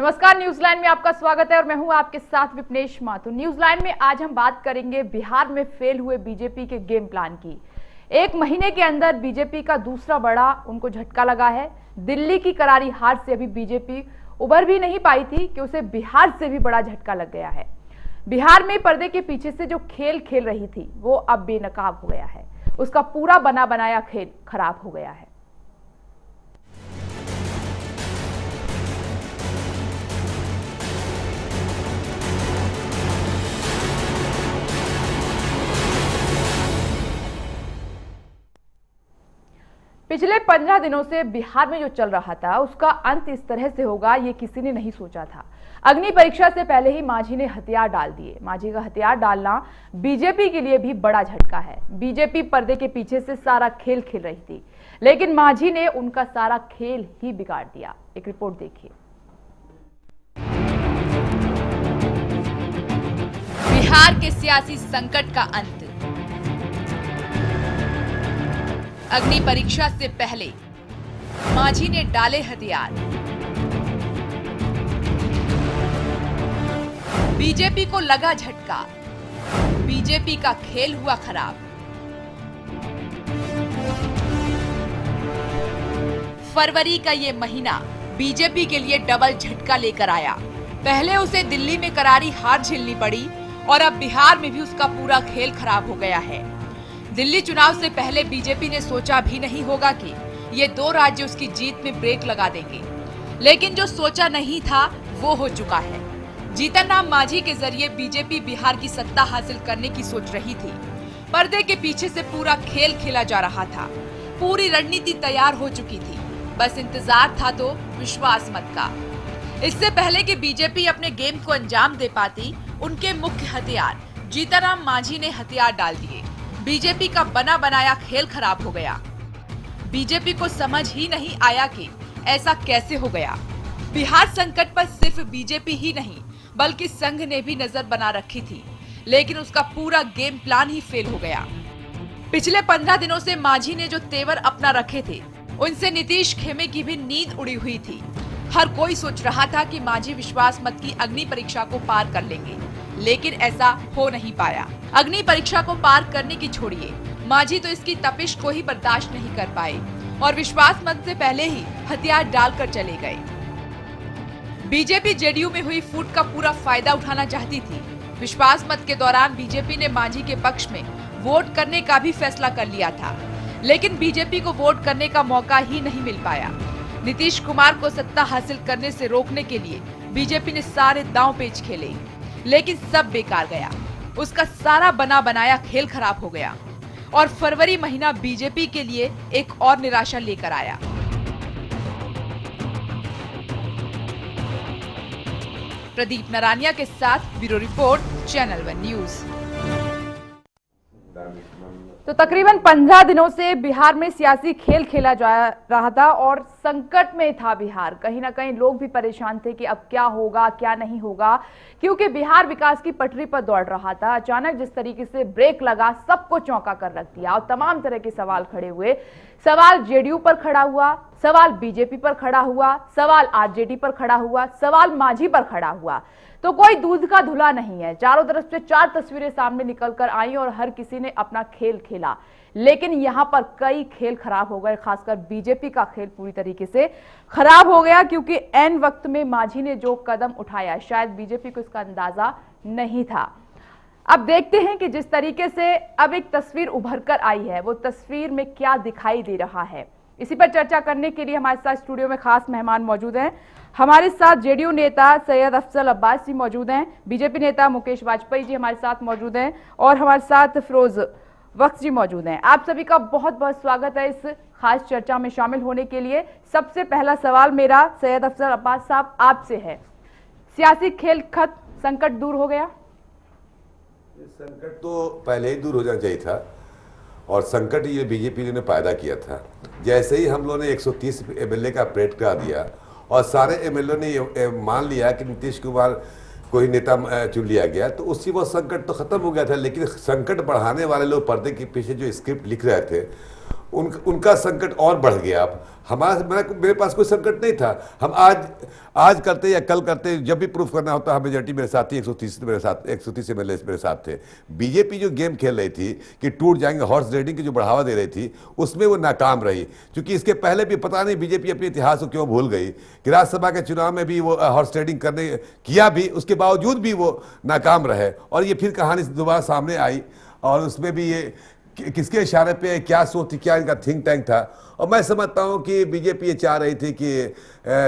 नमस्कार, न्यूजीलैंड में आपका स्वागत है और मैं हूं आपके साथ विपनेश माथुर। न्यूजीलैंड में आज हम बात करेंगे बिहार में फेल हुए बीजेपी के गेम प्लान की। एक महीने के अंदर बीजेपी का दूसरा बड़ा उनको झटका लगा है। दिल्ली की करारी हार से अभी बीजेपी उबर भी नहीं पाई थी कि उसे बिहार से भी बड़ा झटका लग गया है। बिहार में पर्दे के पीछे से जो खेल खेल रही थी वो अब बेनकाब हो गया है। उसका पूरा बना बनाया खेल खराब हो गया है। पिछले 15 दिनों से बिहार में जो चल रहा था उसका अंत इस तरह से होगा ये किसी ने नहीं सोचा था। अग्नि परीक्षा से पहले ही मांझी ने हथियार डाल दिए। मांझी का हथियार डालना बीजेपी के लिए भी बड़ा झटका है। बीजेपी पर्दे के पीछे से सारा खेल खेल रही थी, लेकिन मांझी ने उनका सारा खेल ही बिगाड़ दिया। एक रिपोर्ट देखिए। बिहार के सियासी संकट का अंत। अग्नि परीक्षा से पहले मांझी ने डाले हथियार। बीजेपी को लगा झटका। बीजेपी का खेल हुआ खराब। फरवरी का ये महीना बीजेपी के लिए डबल झटका लेकर आया। पहले उसे दिल्ली में करारी हार झेलनी पड़ी और अब बिहार में भी उसका पूरा खेल खराब हो गया है। दिल्ली चुनाव से पहले बीजेपी ने सोचा भी नहीं होगा कि ये दो राज्य उसकी जीत में ब्रेक लगा देंगे, लेकिन जो सोचा नहीं था वो हो चुका है। जीतन राम मांझी के जरिए बीजेपी बिहार की सत्ता हासिल करने की सोच रही थी। पर्दे के पीछे से पूरा खेल खेला जा रहा था। पूरी रणनीति तैयार हो चुकी थी, बस इंतजार था तो विश्वास मत का। इससे पहले कि बीजेपी अपने गेम को अंजाम दे पाती, उनके मुख्य हथियार जीतन राम मांझी ने हथियार डाल दिए। बीजेपी का बना बनाया खेल खराब हो गया। बीजेपी को समझ ही नहीं आया कि ऐसा कैसे हो गया। बिहार संकट पर सिर्फ बीजेपी ही नहीं बल्कि संघ ने भी नजर बना रखी थी, लेकिन उसका पूरा गेम प्लान ही फेल हो गया। पिछले 15 दिनों से मांझी ने जो तेवर अपना रखे थे, उनसे नीतीश खेमे की भी नींद उड़ी हुई थी। हर कोई सोच रहा था कि मांझी विश्वास मत की अग्नि परीक्षा को पार कर लेंगे, लेकिन ऐसा हो नहीं पाया। अग्नि परीक्षा को पार करने की छोड़िए, मांझी तो इसकी तपिश को ही बर्दाश्त नहीं कर पाए और विश्वास मत से पहले ही हथियार डालकर चले गए। बीजेपी जेडीयू में हुई फूट का पूरा फायदा उठाना चाहती थी। विश्वास मत के दौरान बीजेपी ने मांझी के पक्ष में वोट करने का भी फैसला कर लिया था, लेकिन बीजेपी को वोट करने का मौका ही नहीं मिल पाया। नीतीश कुमार को सत्ता हासिल करने से रोकने के लिए बीजेपी ने सारे दांव पेच खेले, लेकिन सब बेकार गया। उसका सारा बना बनाया खेल खराब हो गया और फरवरी महीना बीजेपी के लिए एक और निराशा लेकर आया। प्रदीप नरानिया के साथ bureau report, channel one news. तो तकरीबन 15 दिनों से बिहार में सियासी खेल खेला जा रहा था और संकट में था बिहार। कहीं ना कहीं लोग भी परेशान थे कि अब क्या होगा क्या नहीं होगा, क्योंकि बिहार विकास की पटरी पर दौड़ रहा था। अचानक जिस तरीके से ब्रेक लगा, सबको चौंका कर रख दिया और तमाम तरह के सवाल खड़े हुए। सवाल जेडीयू पर खड़ा हुआ, सवाल बीजेपी पर खड़ा हुआ, सवाल आरजेडी पर खड़ा हुआ, सवाल मांझी पर खड़ा हुआ। तो कोई दूध का धुला नहीं है। चारों तरफ से 4 तस्वीरें सामने निकलकर आई और हर किसी ने अपना खेल खेला, लेकिन यहां पर कई खेल खराब हो गए। खासकर बीजेपी का खेल पूरी तरीके से खराब हो गया, क्योंकि ऐन वक्त में मांझी ने जो कदम उठाया, शायद बीजेपी को इसका अंदाजा नहीं था। अब देखते हैं कि जिस तरीके से अब एक तस्वीर उभर कर आई है, वो तस्वीर में क्या दिखाई दे रहा है। इसी पर चर्चा करने के लिए हमारे साथ स्टूडियो में खास मेहमान मौजूद हैं। हमारे साथ जेडीयू नेता सैयद अफजल अब्बास जी मौजूद हैं, बीजेपी नेता मुकेश वाजपेयी जी हमारे साथ मौजूद हैं और हमारे साथ फिरोज वक्त जी मौजूद हैं। आप सभी का बहुत बहुत स्वागत है इस खास चर्चा में शामिल होने के लिए। सबसे पहला सवाल मेरा सैयद अफजल अब्बास साहब आपसे है, सियासी खेल खत्म, संकट दूर हो गया? संकट तो पहले ही दूर हो जाना चाहिए था और संकट ये बीजेपी ने पैदा किया था। जैसे ही हम लोगों ने 130 एमएलए का अपरेट करा दिया और सारे एमएलए ने ये मान लिया कि नीतीश कुमार कोई नेता चुन लिया गया, तो उसी वो संकट तो खत्म हो गया था। लेकिन संकट बढ़ाने वाले लोग पर्दे के पीछे जो स्क्रिप्ट लिख रहे थे, उनका संकट और बढ़ गया। अब मेरे पास कोई संकट नहीं था। हम आज करते या कल करते, जब भी प्रूफ करना होता, मेजोरिटी मेरे साथ थी, 130 मेरे साथ, 130 एमएलए मेरे साथ थे। बीजेपी जो गेम खेल रही थी कि टूट जाएंगे, हॉर्स रेडिंग की जो बढ़ावा दे रही थी, उसमें वो नाकाम रही। क्योंकि इसके पहले भी पता नहीं बीजेपी अपने इतिहास को क्यों भूल गई कि राज्यसभा के चुनाव में भी वो हॉर्स ट्रेडिंग किया भी, उसके बावजूद भी वो नाकाम रहे। और ये फिर कहानी दोबारा सामने आई, और उसमें भी ये किसके इशारे पे, क्या सोच थी, क्या इनका थिंक टैंक था। और मैं समझता हूँ कि बीजेपी ये चाह रही थी कि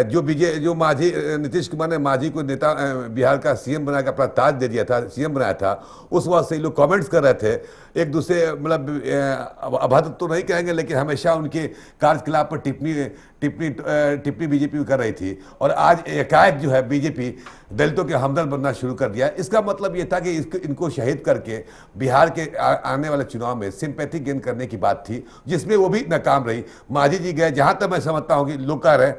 जो मांझी, नीतीश कुमार ने मांझी को नेता बिहार का सीएम बना के अपना ताज दे दिया था, सीएम बनाया था, उस वक्त से लोग कमेंट्स कर रहे थे एक दूसरे, मतलब अभद्र तो नहीं कहेंगे, लेकिन हमेशा उनके कार्यकलाप पर टिप्पणी बीजेपी कर रही थी। और आज एकाएक जो है बीजेपी दलितों के हमदर्द बनना शुरू कर दिया। इसका मतलब ये था कि इनको शहीद करके बिहार के आने वाले चुनाव में सिंपैथी गेन करने की बात थी, जिसमें वो भी नाकाम रही। मांझी जी गए, जहां तक मैं समझता हूं कि लोग कह रहे हैं,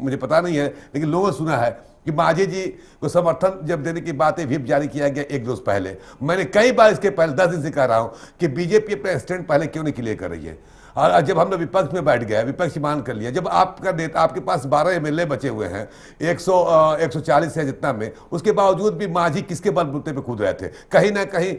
मुझे पता नहीं है, लेकिन लोगों ने सुना है कि मांझी जी को समर्थन जब देने की बात है, व्हिप जारी किया गया एक रोज पहले। मैंने कई बार इसके पहले 10 दिन से कह रहा हूं कि बीजेपी अपना स्टैंड पहले क्यों नहीं क्लियर कर रही है। और जब हमने विपक्ष में बैठ गया, विपक्ष मान कर लिया, जब आपका नेता, आपके पास 12 एमएलए बचे हुए हैं, 140 है जितना में, उसके बावजूद भी मांझी किसके बलबूते पे कूद रहे थे? कहीं ना कहीं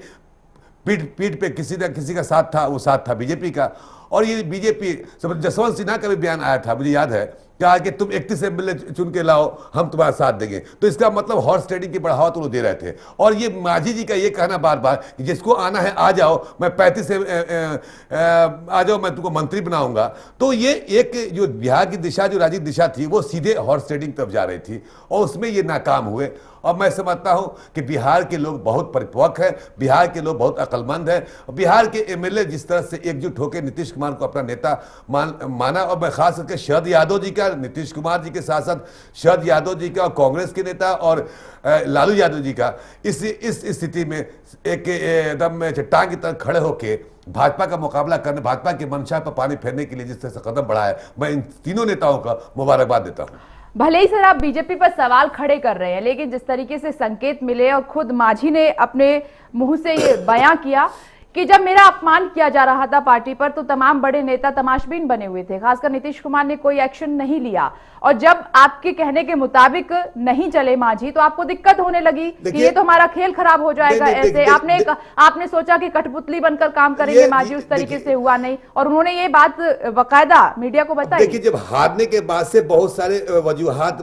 पीठ पे किसी न किसी का साथ था, वो साथ था बीजेपी का। और ये बीजेपी, जसवंत सिन्हा का भी बयान आया था, मुझे याद है, क्या कि तुम 31 एमएलए चुन के लाओ, हम तुम्हारा साथ देंगे। तो इसका मतलब हॉर्स ट्रेडिंग की बढ़ावा तो वो दे रहे थे। और ये मांझी जी का ये कहना बार बार कि जिसको आना है आ जाओ, मैं 35 से आ जाओ, मैं तुमको मंत्री बनाऊंगा। तो ये एक जो बिहार की दिशा, जो राजनीतिक दिशा थी, वो सीधे हॉर्स ट्रेडिंग तरफ जा रही थी, और उसमें ये नाकाम हुए। और मैं समझता हूं कि बिहार के लोग बहुत परिपक्व हैं, बिहार के लोग बहुत अक्लमंद हैं। बिहार के एमएलए जिस तरह से एकजुट होकर नीतीश कुमार को अपना नेता माना, और मैं खास करके शरद यादव जी का, नीतीश कुमार जी के साथ साथ शरद यादव जी का, और कांग्रेस के नेता और लालू यादव जी का, इस स्थिति में एक एकदम चट्टान की तरह खड़े होकर भाजपा का मुकाबला करने, भाजपा की मंशा पर पानी फेरने के लिए जिस तरह से कदम बढ़ाया, मैं इन तीनों नेताओं का मुबारकबाद देता हूं। भले ही सर आप बीजेपी पर सवाल खड़े कर रहे हैं, लेकिन जिस तरीके से संकेत मिले, और खुद मांझी ने अपने मुंह से ये बयां किया कि जब मेरा अपमान किया जा रहा था पार्टी पर, तो तमाम बड़े नेता तमाशबीन बने हुए थे, खासकर नीतीश कुमार ने कोई एक्शन नहीं लिया। और जब आपके कहने के मुताबिक नहीं चले मांझी, तो आपको दिक्कत होने लगी कि ये तो हमारा खेल खराब हो जाएगा। ऐसे आपने सोचा कि कठपुतली बनकर काम करेंगे मांझी, उस तरीके से हुआ नहीं, और उन्होंने ये बात बाकायदा मीडिया को बताई। देखिए, जब हारने के बाद से बहुत सारे वजूहात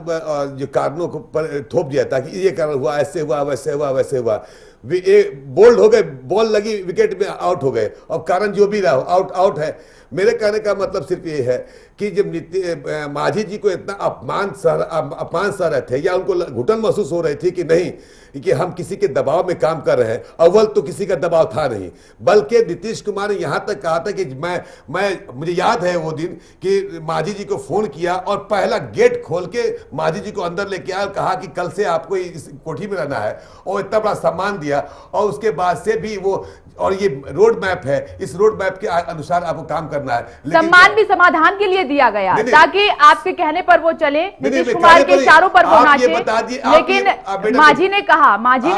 जो कारणों को थोप दिया था कि ये कारण हुआ, ऐसे हुआ, वैसे हुआ, वैसे हुआ, बोल्ड हो गए, बॉल लगी विकेट में, आउट हो गए। और कारण जो भी रहा हो, आउट है। मेरे कहने का मतलब सिर्फ ये है कि जब मांझी जी को इतना अपमान सह रहे थे, या उनको घुटन महसूस हो रही थी कि नहीं, कि हम किसी के दबाव में काम कर रहे हैं, अव्वल तो किसी का दबाव था नहीं, बल्कि नीतीश कुमार ने यहां तक कहा था कि मुझे याद है वो दिन कि मांझी जी को फोन किया और पहला गेट खोल के मांझी जी को अंदर लेके आया और कहा कि कल से आपको इस कोठी में रहना है, और इतना बड़ा सम्मान दिया। और उसके बाद से भी वो, और ये रोड मैप है, इस रोड मैप के अनुसार आपको काम करना है। सम्मान भी समाधान के लिए दिया गया, ताकि आपके कहने पर वो चले, नीतीश कुमार के इशारों पर वो नाचे। लेकिन मांझी ने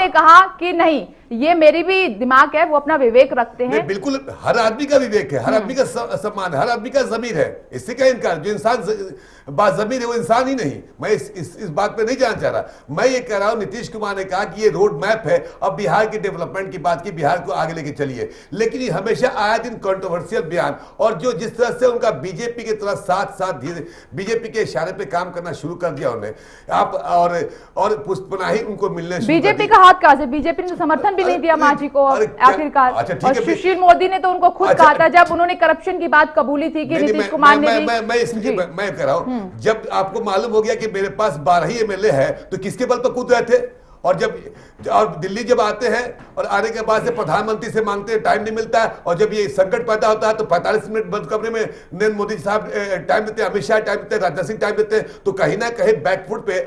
कहा कि नहीं, ये मेरी भी दिमाग है, वो अपना विवेक रखते हैं। बिल्कुल, हर आदमी का विवेक है, हर आदमी का सम्मान है, हर आदमी का ज़मीर है, इससे क्या इनकार। जो इंसान बाज़मीर है वो इंसान ही नहीं। मैं इस बात पे नहीं जाना चाह रहा। मैं ये कह रहा हूं, नीतीश कुमार ने कहा कि ये रोड मैप है, अब बिहार के डेवलपमेंट की बात की, बिहार को आगे लेके चलिए। लेकिन ये हमेशा आया दिन कंट्रोवर्शियल बयान, और जो जिस तरह से उनका बीजेपी की तरह साथ धीरे बीजेपी के इशारे पे काम करना शुरू कर दिया उन्हें, आप और पुष्पनाही उनको मिलने, बीजेपी का हाथ कहां से? बीजेपी ने समर्थन भी नहीं दिया मांझी को आखिरकार। और सुशील मोदी ने तो उनको खुद कहा था, जब उन्होंने करप्शन की बात कबूली थी कि नीतीश कुमार ने मैं कह रहा हूं, जब आपको मालूम हो गया कि मेरे पास 12 ही एमएलए है, तो किसके बल पर कूद रहे थे? और दिल्ली जब आते हैं और आने के बाद से प्रधानमंत्री से मांगते हैं, टाइम नहीं मिलता है। और जब ये संकट पैदा होता है तो 45 मिनट बंद कमरे में नरेंद्र मोदी साहब टाइम देते हैं, अमित शाह टाइम देते हैं, राजनाथ सिंह टाइम देते हैं। तो कहीं ना कहीं बैकफुट पे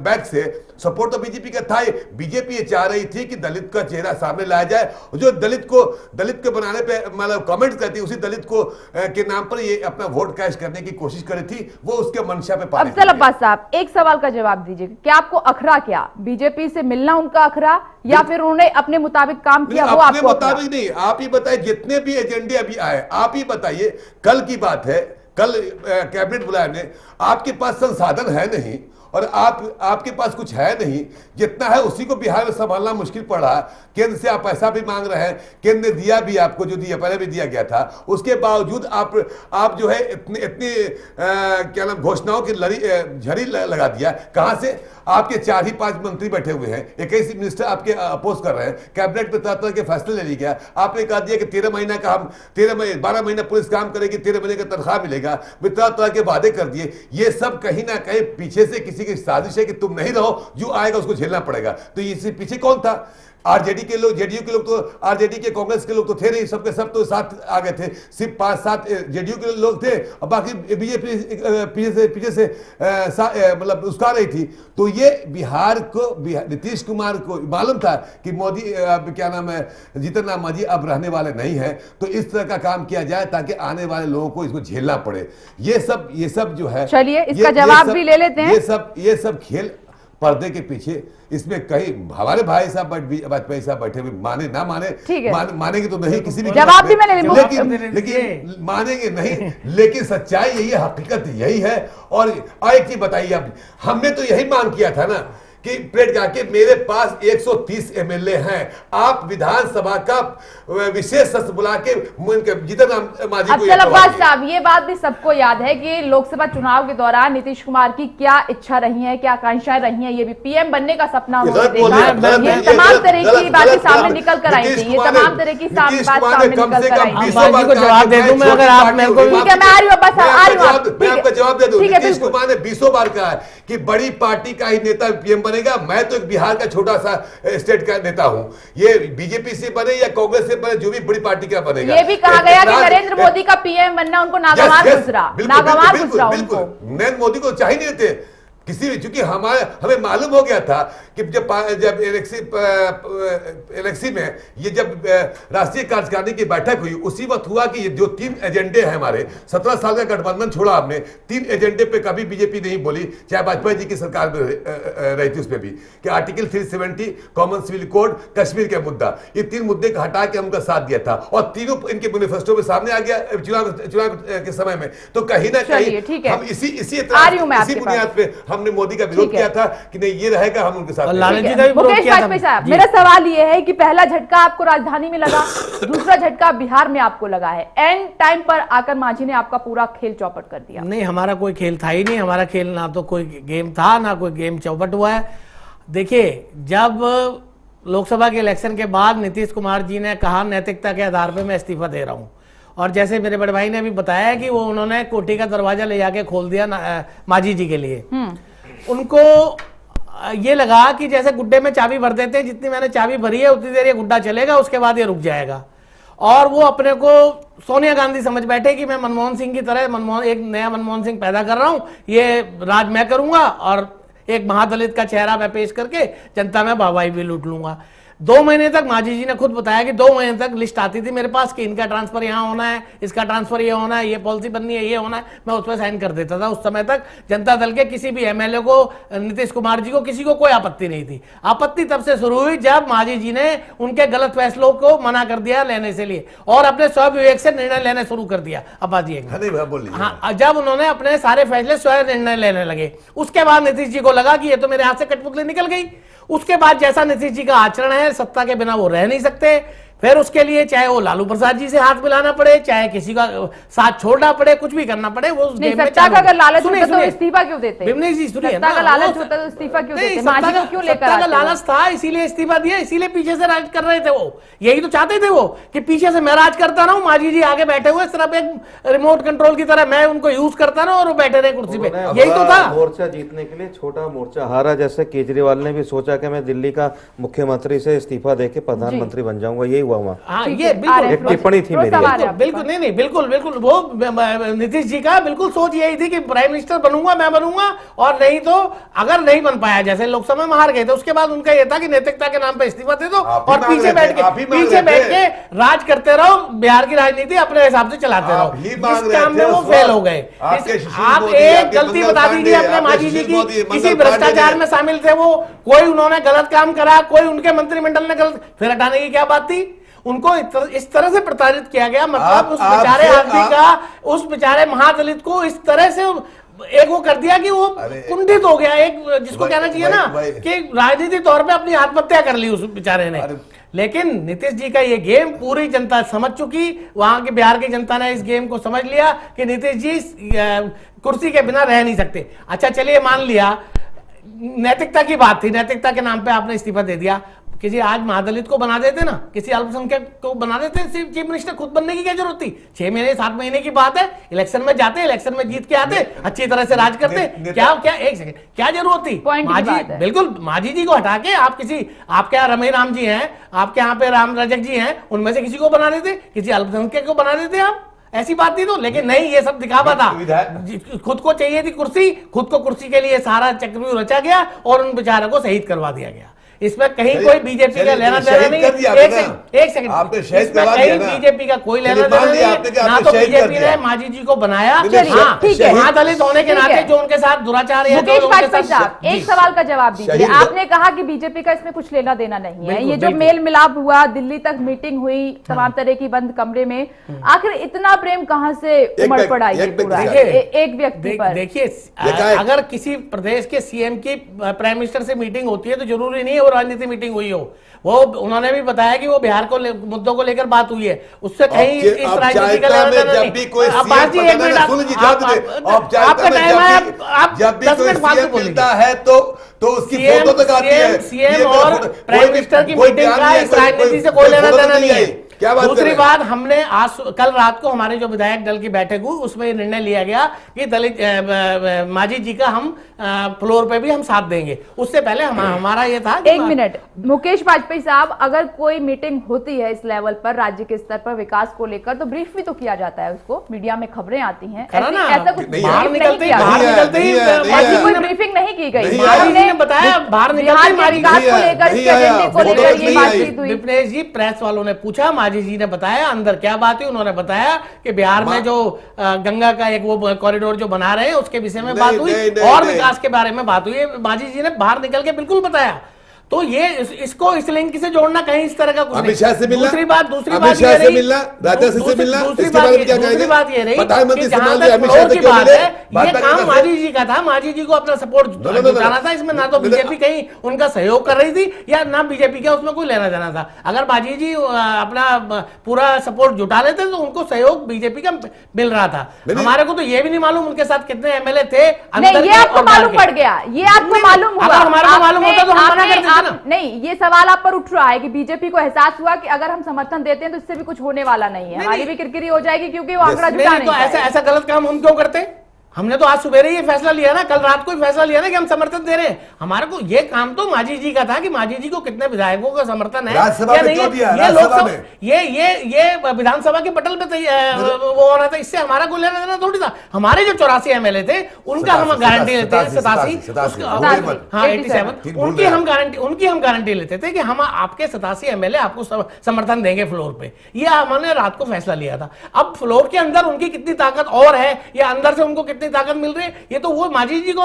बैक से सपोर्ट तो बीजेपी का था। बीजेपी ये चाह रही थी कि दलित का चेहरा सामने लाया जाए, जो दलित को बनाने पे मतलब कमेंट करती, उसी दलित को के नाम पर ये अपना वोट कैश करने की कोशिश करी थी, वो उसके मंशा पे पानी। अफजल अब्बास साहब, एक सवाल का जवाब दीजिए, क्या आपको अखरा क्या बीजेपी से मिलना उनका अखरा, या फिर उन्होंने अपने मुताबिक काम किया वो अपने आपको मुताबिक नहीं? आप ही बताइए, जितने भी एजेंडे अभी आए आप ही बताइए। कल की बात है, कल कैबिनेट बुलाया ने, आपके पास संसाधन है नहीं और आपके पास कुछ है नहीं, जितना है उसी को बिहार में संभालना मुश्किल पड़ रहा है। केंद्र से आप पैसा भी मांग रहे हैं, केंद्र ने दिया भी आपको, जो दिया पहले भी दिया गया था, उसके बावजूद आप जो है इतनी क्या नाम घोषणाओं की झड़ी लगा दिया। कहां से? आपके 4 ही 5 मंत्री बैठे हुए हैं, 21 मिनिस्टर आपके अपोज कर रहे हैं, कैबिनेट में तरह के फैसले ले लिया गया। आपने कहा दिया कि 13 महीना का हम 12 महीना पुलिस काम करेगी, 13 महीने का तनख्वाह मिलेगा, तरह के वादे कर दिए। ये सब कहीं ना कहीं पीछे से किसी की साजिश है कि तुम नहीं रहो, जो आएगा उसको झेलना पड़ेगा। तो इससे पीछे कौन था? आरजेडी के लोग, जेडीयू के लोग, तो आरजेडी के कांग्रेस के लोग तो थे नहीं, सबके सब तो साथ आ गए थे। सिर्फ 5-7 जेडीयू के लोग थे और बाकी बीजेपी पीछे से मतलब उसका रही थी। तो ये बिहार को, नीतीश कुमार को मालूम था कि मोदी क्या नाम है, जीतन राम मांझी अब रहने वाले नहीं है, तो इस तरह का काम किया जाए ताकि आने वाले लोगों को इसको झेलना पड़े। ये सब जो है, चलिए इसका जवाब भी ले लेते हैं। ये सब खेल पर्दे के पीछे, इसमें कहीं हमारे भाई साहब वाजपेयी साहब बैठे हुए, माने ना माने, मानेंगे तो नहीं किसी भी जवाब भी मैंने लेकिन मानेंगे नहीं, लेकिन सच्चाई यही है, हकीकत यही है। और एक चीज बताइए, अब हमने तो यही मांग किया था ना कि प्लेट जाके मेरे पास 130 एमएलए हैं, आप विधानसभा का विशेष सत्र बुला के जीतन राम मांझी को। अफजल अब्बास साहब, ये बात भी सबको याद है कि लोकसभा चुनाव के दौरान नीतीश कुमार की क्या इच्छा रही है, क्या आकांक्षाएं रही हैं, ये भी पीएम बनने का सपना उन्होंने देखा। ये तमाम तरह की बातें सामने निकल कर आई थी, ये तमाम तरह की बात सामने निकल कर आई थी। जवाब दे दूं मैं, अगर आप मेरे को। ठीक है, मैं आ रही हूँ अब्बास साहब, आ रही हूँ, मैं आपका जवाब दे दूं। नीतीश कुमार ने 20 बार कहा है कि बड़ी पार्टी का ही नेता पीएम बनेगा। मैं तो एक बिहार का छोटा सा स्टेट का नेता हूं, ये बीजेपी से बने या कांग्रेस से बने, जो भी बड़ी पार्टी का बनेगा। ये भी कहा गया कि नरेंद्र मोदी का पीएम बनना उनको नागवार गुजरा उनको। नरेंद्र मोदी को चाहिए नहीं देते किसी भी, क्योंकि हमें मालूम हो गया था कि जब इलेक्सी में ये जब राष्ट्रीय कार्यकारिणी की बैठक हुई, उसी वक्त हुआ कि ये जो 3 एजेंडे हैं हमारे, 17 साल का गठबंधन छोड़ा हमने, 3 एजेंडे पे कभी बीजेपी नहीं बोली, चाहे वाजपेयी जी की सरकार में रही थी उसमें भी, कि article 370, common civil code, Kashmir का मुद्दा, ये 3 मुद्दे को हटा के उनका साथ दिया था और तीनों इनके मैनिफेस्टो में सामने आ गया चुनाव के समय में। तो कहीं ना कहीं हम इसी बुनियाद पे हमने मोदी का विरोध किया था कि नहीं ये रहेगा, हम उनके साथ। मुकेश वाजपेयी साहब, मेरा सवाल ये है कि पहला झटका आपको राजधानी में लगा, दूसरा झटका बिहार में आपको लगा है, एंड टाइम पर आकर मांझी ने आपका पूरा खेल चौपट कर दिया। नहीं, हमारा कोई खेल था ही नहीं, हमारा खेल ना तो कोई गेम था, ना कोई गेम चौपट हुआ है। देखिए, जब लोकसभा के इलेक्शन के बाद नीतीश कुमार जी ने कहा नैतिकता के आधार पर मैं इस्तीफा दे रहा हूं, और जैसे मेरे बड़े भाई ने अभी बताया कि वो उन्होंने कोठी का दरवाजा ले जाके खोल दिया मांझी जी के लिए। उनको ये लगा कि जैसे गुड्डे में चाबी भर देते हैं, जितनी मैंने चाबी भरी है उतनी देर ये गुड्डा चलेगा, उसके बाद ये रुक जाएगा। और वो अपने को सोनिया गांधी समझ बैठे कि मैं मनमोहन सिंह की तरह एक नया मनमोहन सिंह पैदा कर रहा हूं, ये राज मैं करूंगा और एक महादलित का चेहरा मैं पेश करके जनता में वाहवाही भी लूट लूंगा। 2 महीने तक मांझी जी ने खुद बताया कि 2 महीने तक लिस्ट आती थी मेरे पास कि इनका ट्रांसफर यहाँ होना है, इसका ट्रांसफर ये होना है, ये पॉलिसी बननी है, ये होना है, मैं उस पर साइन कर देता था। उस समय तक जनता दल के किसी भी एमएलए को, नीतीश कुमार जी को, किसी को कोई आपत्ति नहीं थी। आपत्ति तब से शुरू हुई जब मांझी जी ने उनके गलत फैसलों को मना कर दिया लेने से लिए और अपने स्वविवेक से निर्णय लेने शुरू कर दिया। अब्बास जी हाँ, जब उन्होंने अपने सारे फैसले स्वयं निर्णय लेने लगे, उसके बाद नीतीश जी को लगा कि ये तो मेरे हाथ से कठपुतली निकल गई। उसके बाद जैसा नीतीश जी का आचरण है, सत्ता के बिना वो रह नहीं सकते, फिर उसके लिए चाहे वो लालू प्रसाद जी से हाथ मिलाना पड़े, चाहे किसी का साथ छोड़ना पड़े, कुछ भी करना पड़े, वो उस गेम में सत्ता का अगर लालच होता तो इस्तीफा क्यों देते? सत्ता का लालच होता तो इस्तीफा क्यों देते? मांझी को क्यों लेकर आते? सत्ता का लालच था, इसीलिए इस्तीफा दिया, इसीलिए पीछे से राज कर रहे थे वो। यही तो चाहते थे वो कि पीछे से मैं राज करता रहूं, मांझी जी आगे बैठे हुए सिर्फ एक रिमोट कंट्रोल की तरह मैं उनको यूज करता रहूं और वो बैठे रहे कुर्सी पे। यही तो था। मोर्चा जीतने के लिए छोटा मोर्चा हारा। जैसे केजरीवाल ने भी सोचा कि मैं दिल्ली का मुख्यमंत्री से इस्तीफा देके प्रधानमंत्री बन जाऊंगा, यही हुआ वहाँ। हाँ, ठीक ये है, बिल्कुल आ रहे हैं। टिप्पणी थी मेरी। प्रोत्साहन है आपके बिल्कुल पास। नहीं नहीं बिल्कुल बिल्कुल वो नीतीश जी का बिल्कुल सोच यही थी कि प्राइम मिनिस्टर बनूंगा मैं बनूंगा, और नहीं तो अगर नहीं बन पाया, जैसे लोकसभा में हार गए थे, उसके बाद उनका ये था कि नैतिकता के नाम पे इस्तीफा दे दो आप ही और मांग पीछे रहे थे, बैठ आप ही के मांग पीछे रहे बैठ थे। के राज करते रहो, बिहार की राजनीति अपने हिसाब से चलाते आप रहो। ही इस मांग रहे काम थे में वो उस फेल वक्त। हो गए। आपके सुशील आप मोदी, एक आपके गलती मंगल बता दीजिए पांडे, अपने आपके मांझी जी सुशील की, मोदी, किसी मंगल भ्रष्टाचार पांडे में शामिल थे वो, कोई उन्होंने गलत काम करा, कोई उनके मंत्रिमंडल ने गलत, फिर हटाने की क्या बात थी? उनको इस तरह से प्रताड़ित किया गया, मतलब उस बेचारे आदमी का, उस बेचारे महादलित को इस तरह से एक वो कर दिया कि वो कुंठित हो गया, एक जिसको कहना चाहिए ना कि राजनीतिक तौर पे अपनी आत्महत्या कर ली उस बेचारे ने। लेकिन नीतीश जी का ये गेम पूरी जनता समझ चुकी, वहां के बिहार की जनता ने इस गेम को समझ लिया कि नीतीश जी कुर्सी के बिना रह नहीं सकते। अच्छा चलिए मान लिया नैतिकता की बात थी, नैतिकता के नाम पे आपने इस्तीफा दे दिया, किसी आज महादलित को बना देते ना, किसी अल्पसंख्यक को बना देते, चीफ मिनिस्टर खुद बनने की क्या जरूरत थी? 6 महीने 7 महीने की बात है, इलेक्शन में जाते, इलेक्शन में जीत के आते, अच्छी तरह से राज करते, क्या क्या एक सेकंड क्या जरूरत थी? बिल्कुल मांझी जी को हटा के आप किसी, आपके यहाँ रमे राम जी हैं, आपके यहाँ पे राम रजक जी हैं, उनमें से किसी को बना देते, किसी अल्पसंख्यक को बना देते आप, ऐसी बात नहीं तो। लेकिन नहीं, ये सब दिखावा था, खुद को चाहिए थी कुर्सी, खुद को कुर्सी के लिए सारा चक्रव्यूह रचा गया और उन बेचारों को शहीद करवा दिया गया। इसमें कहीं कोई बीजेपी का लेना देना नहीं। एक सेकंड, इसमें कहीं बीजेपी का कोई लेना देना नहीं, ना तो बीजेपी ने मांझी जी को बनाया, महादलित होने के नाते जो उनके साथ दुराचार है। मुकेश वाजपेयी साहब, एक सवाल का जवाब दीजिए। आपने कहा कि बीजेपी का इसमें कुछ लेना देना नहीं है, ये जो मेल मिलाप हुआ, दिल्ली तक मीटिंग हुई तमाम तरह की बंद कमरे में, आखिर इतना प्रेम कहां से उमड़ पड़ा ये पूरा एक व्यक्ति पर? देखिए, अगर किसी प्रदेश के सीएम की प्राइम मिनिस्टर से मीटिंग होती है तो जरूरी नहीं है राजनीति मीटिंग हुई हो। वो उन्होंने भी बताया कि वो बिहार को मुद्दों को लेकर बात हुई है, उससे कहीं इस राजनीति का लेना देना नहीं। अब्बास जी एक मिनट, आपका टाइम है, आप 10 मिनट फालतू बोलिए है तो उसकी फोटो तक आती है। सीएम और प्राइम मिनिस्टर की मीटिंग का इस राजनीति से कोई लेना देना नहीं है। दूसरी बात, हमने आज कल रात को हमारे जो विधायक दल की बैठक हुई उसमें निर्णय लिया गया कि दलित मांझी जी का हम फ्लोर पे भी हम साथ देंगे। उससे पहले हमारा ये था। एक मिनट, मुकेश वाजपेयी साहब, अगर कोई मीटिंग होती है इस लेवल पर, राज्य के स्तर पर विकास को लेकर, तो ब्रीफ भी तो किया जाता है उसको, मीडिया में खबरें आती हैं, ऐसा कुछ बाहर निकलते ही ऐसी कोई ब्रीफिंग नहीं की गई। हमने बताया बाहर निकलते विकास को लेकर, इसके एजेंडे को लेकर ये बातचीत हुई। विपनेश जी, प्रेस वालों ने पूछा, मांझी जी ने बताया अंदर क्या बात है। उन्होंने बताया कि बिहार में जो गंगा का एक वो कॉरिडोर जो बना रहे हैं उसके विषय में बात हुई और विकास के बारे में बात हुई। मांझी जी ने बाहर निकल के बिल्कुल बताया। तो ये इसको इस लिंक से जोड़ना कहीं इस तरह का कुछ अमित शाह से मिलना, दूसरी बात से मिलना, राजनाथ सिंह से मिलना, दूसरी बात ये रही कि जहां तक फ्लोर की बात है, ये काम मांझी जी का था। मांझी जी को अपना सपोर्ट जुटाना था, इसमें ना तो बीजेपी कहीं उनका सहयोग कर रही थी या ना बीजेपी का उसमें कोई लेना देना था। अगर मांझी जी अपना पूरा सपोर्ट जुटा लेते तो उनको सहयोग बीजेपी का मिल रहा था। हमारे को तो ये भी नहीं मालूम उनके साथ कितने एमएलए थे। ये आपको मालूम पड़ गया, ये आपको मालूम हुआ। हमारे को मालूम होता तो हम मना कर देते। नहीं, ये सवाल आप पर उठ रहा है कि बीजेपी को एहसास हुआ कि अगर हम समर्थन देते हैं तो इससे भी कुछ होने वाला नहीं है, हमारी भी किरकिरी हो जाएगी क्योंकि वो आंकड़ा जुटा नहीं पाएगा। ऐसा गलत काम हम क्यों करते? हमने तो आज सुबह ये फैसला लिया ना, कल रात को ही फैसला लिया ना कि हम समर्थन दे रहे हैं। हमारे को ये काम तो मांझी जी का था कि मांझी जी को कितने विधायकों का समर्थन है या नहीं है। ये लोकसभा, ये विधानसभा के पटल पे वो हो रहा था, इससे हमारा कोई लेना देना थोड़ी था। हमारे जो 84 एमएलए थे उनका हम गारंटी लेते थे, 87 हाँ 87, उनकी हम गारंटी लेते थे कि हम आपके 87 एमएलए आपको समर्थन देंगे फ्लोर पे। ये हमने रात को फैसला लिया था। अब फ्लोर के अंदर उनकी कितनी ताकत और है या अंदर से उनको कितनी ताकत मिल रही है, ये तो वो मांझी जी को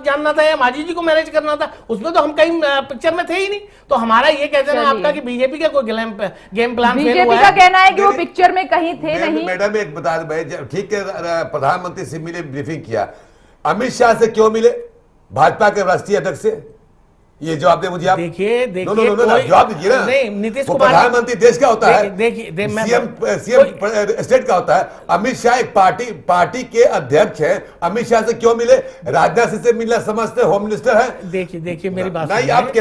जानना था या मांझी जी को मैनेज करना था। उसमें तो हम कहीं पिक्चर में थे ही नहीं। तो हमारा ये कहते हैं आपका कि बीजेपी का कोई गेम प्लान बीजेपी का कहना है कि वो पिक्चर में कहीं थे नहीं। मैडम एक बता दें, ठीक है, प्रधानमंत्री से मिले, ब्रीफिंग किया, अमित शाह से क्यों मिले, भाजपा के राष्ट्रीय अध्यक्ष से? ये जवाब दे मुझे आप। देखिए जवाब दीजिए ना। नहीं, नीतीश कुमार प्रधानमंत्री देश का होता है, देखिए सीएम स्टेट का होता है। अमित शाह एक पार्टी के अध्यक्ष है। अमित शाह से क्यों मिले? राजनाथ सिंह से मिलना समझते होम मिनिस्टर है। देखिए मेरी बात नहीं, आपके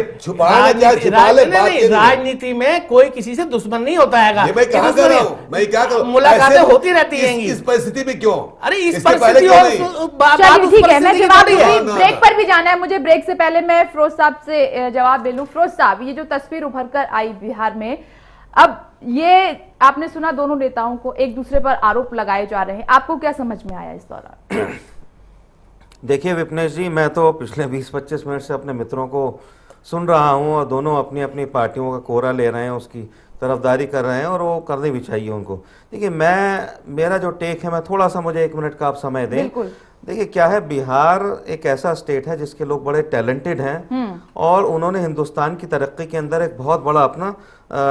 राजनीति में कोई किसी से दुश्मन नहीं होता है। मैं कहां कर रहा हूं, मैं क्या करूं? मुलाकातें होती रहती हैं इस परिस्थिति में क्यों? अरे इस परिस्थिति ठीक है, मैं जवाब ब्रेक पर भी जाना है मुझे। ब्रेक से पहले मैं फिरोज साहब से जवाब ले लूं। फिरोज साहब, ये जो तस्वीर उभर कर आई बिहार में, अब ये आपने सुना, दोनों नेताओं को एक दूसरे पर आरोप लगाए जा रहे हैं, आपको क्या समझ में आया इस दौरान? देखिए विपनेश जी, मैं तो पिछले 20-25 मिनट से अपने मित्रों को सुन रहा हूं और दोनों अपनी अपनी पार्टियों का कोरा ले रहे हैं, उसकी तरफदारी कर रहे हैं और वो करनी भी चाहिए उनको। देखिए मेरा जो टेक है, मैं थोड़ा सा, मुझे 1 मिनट का आप समय दें। बिल्कुल। देखिए क्या है, बिहार एक ऐसा स्टेट है जिसके लोग बड़े टैलेंटेड हैं और उन्होंने हिंदुस्तान की तरक्की के अंदर एक बहुत बड़ा अपना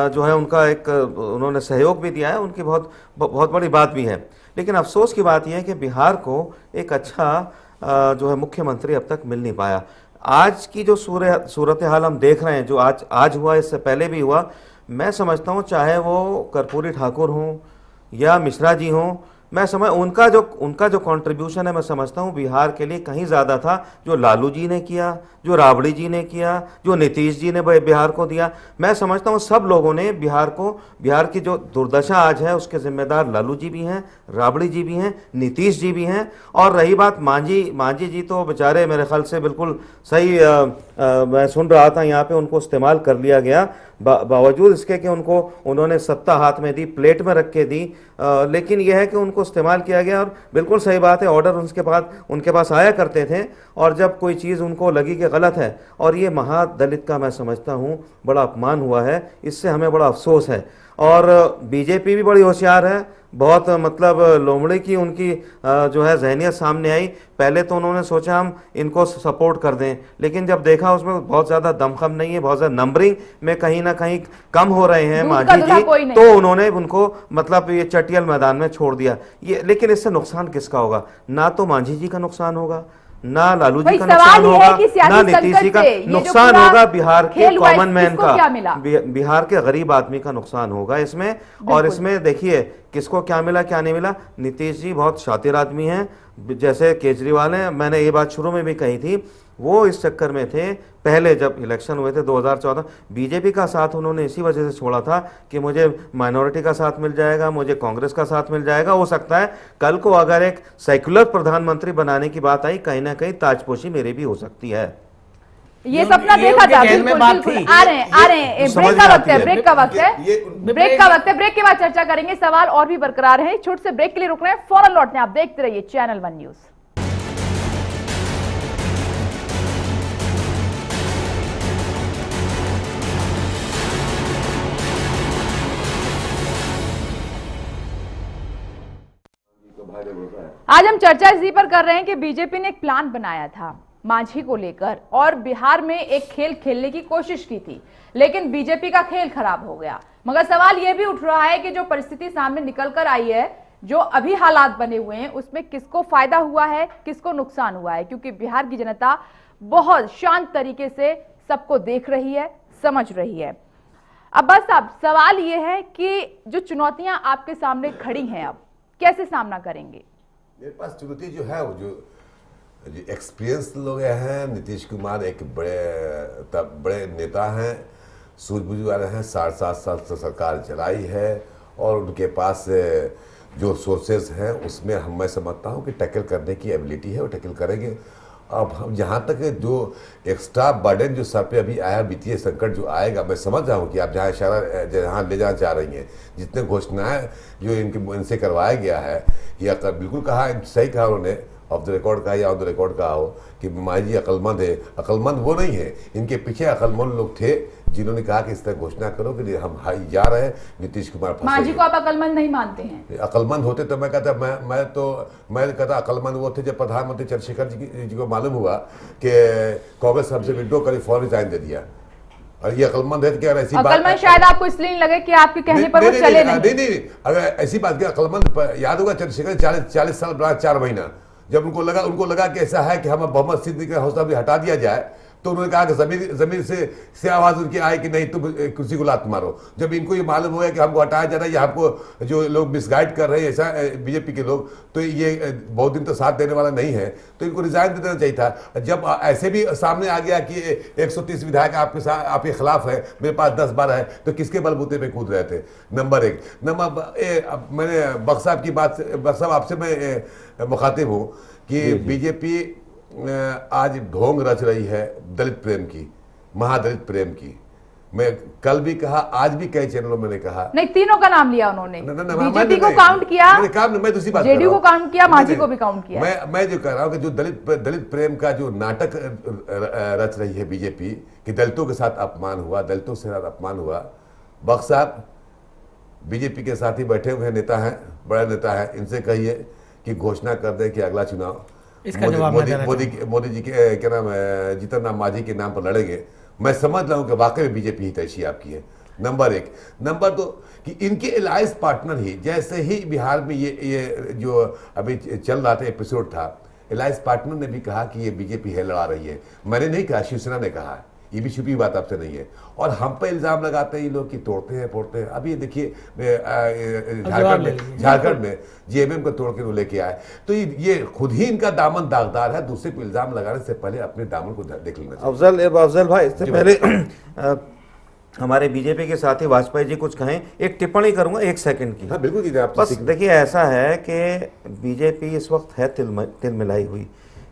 जो है उनका एक उन्होंने सहयोग भी दिया है, उनकी बहुत बहुत बड़ी बात भी है। लेकिन अफसोस की बात यह है कि बिहार को एक अच्छा जो है मुख्यमंत्री अब तक मिल नहीं पाया। आज की जो सूरत हाल हम देख रहे हैं, जो आज हुआ, इससे पहले भी हुआ, मैं समझता हूँ चाहे वो कर्पूरी ठाकुर हों या मिश्रा जी हों, मैं समझ उनका जो कंट्रीब्यूशन है, मैं समझता हूँ बिहार के लिए कहीं ज़्यादा था। जो लालू जी ने किया, जो राबड़ी जी ने किया, जो नीतीश जी ने बिहार को दिया, मैं समझता हूँ सब लोगों ने बिहार की जो दुर्दशा आज है उसके जिम्मेदार लालू जी भी हैं, राबड़ी जी भी हैं, नीतीश जी भी हैं। और रही बात मांझी जी तो बेचारे मेरे ख्याल से बिल्कुल सही, मैं सुन रहा था यहाँ पे उनको इस्तेमाल कर लिया गया, बावजूद इसके कि उन्होंने सत्ता हाथ में दी, प्लेट में रख के दी, लेकिन यह है कि उनको इस्तेमाल किया गया। और बिल्कुल सही बात है, ऑर्डर उनके पास आया करते थे और जब कोई चीज़ उनको लगी कि गलत है, और ये महादलित का मैं समझता हूँ बड़ा अपमान हुआ है, इससे हमें बड़ा अफसोस है। और बीजेपी भी बड़ी होशियार है, बहुत मतलब लोमड़ी की उनकी जो है जहनियत सामने आई। पहले तो उन्होंने सोचा हम इनको सपोर्ट कर दें, लेकिन जब देखा उसमें बहुत ज़्यादा दमखम नहीं है, बहुत ज़्यादा नंबरिंग में कहीं ना कहीं कम हो रहे हैं मांझी जी, तो उन्होंने उनको मतलब ये चटियल मैदान में छोड़ दिया। ये लेकिन इससे नुकसान किसका होगा? ना तो मांझी जी का नुकसान होगा, ना लालू जी का नुकसान होगा, ना नीतीश जी का नुकसान होगा, बिहार के कॉमन मैन का, बिहार के गरीब आदमी का नुकसान होगा इसमें। और इसमें देखिए किसको क्या मिला क्या नहीं मिला। नीतीश जी बहुत शातिर आदमी हैं, जैसे केजरीवाल हैं, मैंने ये बात शुरू में भी कही थी, वो इस चक्कर में थे। पहले जब इलेक्शन हुए थे 2014, बीजेपी का साथ उन्होंने इसी वजह से छोड़ा था कि मुझे माइनॉरिटी का साथ मिल जाएगा, मुझे कांग्रेस का साथ मिल जाएगा। हो सकता है कल को अगर एक सेक्युलर प्रधानमंत्री बनाने की बात आई, कहीं ना कहीं ताजपोशी मेरी भी हो सकती है। ये सपना देखा था। बिल्कुल आ रहे हैं ब्रेक का वक्त है, ब्रेक का वक्त है, ब्रेक के बाद चर्चा करेंगे। सवाल और भी बरकरार है, छोटे से ब्रेक के लिए रुक रहे हैं, फौरन लौटते हैं। आप देखते रहिए चैनल 1 न्यूज। आज हम चर्चा इसी पर कर रहे हैं कि बीजेपी ने एक प्लान बनाया था मांझी को लेकर और बिहार में एक खेल खेलने की कोशिश की थी, लेकिन बीजेपी का खेल खराब हो गया। मगर सवाल यह भी उठ रहा है कि जो परिस्थिति सामने निकल कर आई है, जो अभी हालात बने हुए हैं, उसमें किसको फायदा हुआ है, किसको नुकसान हुआ है, क्योंकि बिहार की जनता बहुत शांत तरीके से सबको देख रही है, समझ रही है। अब बस साहब सवाल यह है कि जो चुनौतियां आपके सामने खड़ी हैं, अब कैसे सामना करेंगे? मेरे पास चुनौती जो है, वो जो एक्सपीरियंस लोग हैं, नीतीश कुमार एक बड़े नेता हैं, सूझबूझ वाले हैं, 7 साल से सरकार चलाई है और उनके पास जो सोर्सेज हैं उसमें मैं समझता हूँ कि टैकल करने की एबिलिटी है, वो टैकल करेंगे। अब हम जहाँ तक जो एक्स्ट्रा बर्डन जो सर पे अभी आया, वित्तीय संकट जो आएगा, मैं समझ रहा हूँ कि आप जहाँ ले जाना चाह रही हैं, जितने घोषणाएं जो इनसे करवाया गया है, या बिल्कुल कहा, सही कहा उन्होंने, ऑफ द रिकॉर्ड कहा या ऑन द रिकॉर्ड कहा हो कि मांझी अक्लमंद है। अक्लमंद वो नहीं है, इनके पीछे अक्लमंद लोग थे जिन्होंने कहा कि इस तरह घोषणा करो कि हम जा रहे हैं, नीतीश कुमार फंसे। मांझी को आप अक्लमंद नहीं मानते हैं? अक्लमंद होते तो मैं कहता अक्लमंद वो थे जब प्रधानमंत्री चंद्रशेखर जी को मालूम हुआ कि कांग्रेस हमसे विड्रॉ करी, फौरन रिजाइन दे दिया। और ये अक्लमंद है क्या? ऐसी बात शायद आपको इसलिए नहीं लगे कि आपके कहने पर वो चले नहीं। अगर ऐसी बात की अक्लमंद, याद होगा चंद्रशेखर 40 साल बड़ा 4 महीना, जब उनको लगा कि ऐसा है कि हम मोहम्मद सिद्दीकी का हौसला भी हटा दिया जाए, तो उन्होंने कहा कि जमीन से आवाज उनकी आए कि नहीं तुम कुर्सी को लात मारो। जब इनको ये मालूम हुआ कि हमको हटाया जा रहा है या हमको जो लोग मिसगाइड कर रहे हैं, ऐसा बीजेपी के लोग, तो ये बहुत दिन तो साथ देने वाला नहीं है, तो इनको रिजाइन दे देना चाहिए था। जब ऐसे भी सामने आ गया कि 130 विधायक आपके खिलाफ है, मेरे पास 10-12 है, तो किसके बलबूते पे कूद रहे थे? नंबर 1। मैंने बख्श साहब की बात, बख्श साहब आपसे मैं मुखातिब हूँ कि बीजेपी आज ढोंग रच रही है दलित प्रेम की, महादलित प्रेम की। मैं कल भी कहा, आज भी कई चैनलों में मैंने कहा। नहीं, तीनों का नाम लिया उन्होंने, बीजेपी को नहीं, काउंट किया, मैं दूसरी बात जेडीयू को काउंट किया, मांझी को भी काउंट किया। मैं जो कह रहा हूँ कि जो दलित प्रेम का जो नाटक रच रही है बीजेपी, कि दलितों के साथ अपमान हुआ, दलितों के साथ अपमान हुआ। बख्श साहब बीजेपी के साथ ही बैठे हुए नेता हैं, बड़े नेता हैं, इनसे कहिए कि घोषणा कर दे कि अगला चुनाव मोदी जी के क्या नाम है, जीतन राम मांझी के नाम पर लड़ेंगे। मैं समझ रहा हूं कि वाकई में बीजेपी ही तैशी आपकी है, नंबर एक। नंबर दो कि इनके अलायंस पार्टनर ही, जैसे ही बिहार में ये जो अभी चल रहा था एपिसोड था, अलायंस पार्टनर ने भी कहा कि ये बीजेपी है लड़ा रही है। मैंने नहीं कहा, शिवसेना ने कहा, ये भी छुपी बात आपसे नहीं है। और हम पे इल्जाम लगाते हैं ये लोग कि तोड़ते हैं फोड़ते हैं। अभी देखिए झारखंड में जेएमएम को तोड़ के वो लेके आए, तो ये खुद ही इनका दामन दागदार है। दूसरे पे इल्जाम लगाने से पहले अपने दामन को देख लेना चाहिए। अफजल भाई, इससे पहले हमारे बीजेपी के साथी वाजपेयी जी कुछ कहें, एक टिप्पणी करूंगा 1 सेकंड की। हाँ बिल्कुल कीजिए आप। बस देखिए, ऐसा है कि बीजेपी इस वक्त है तिलमिलाई हुई,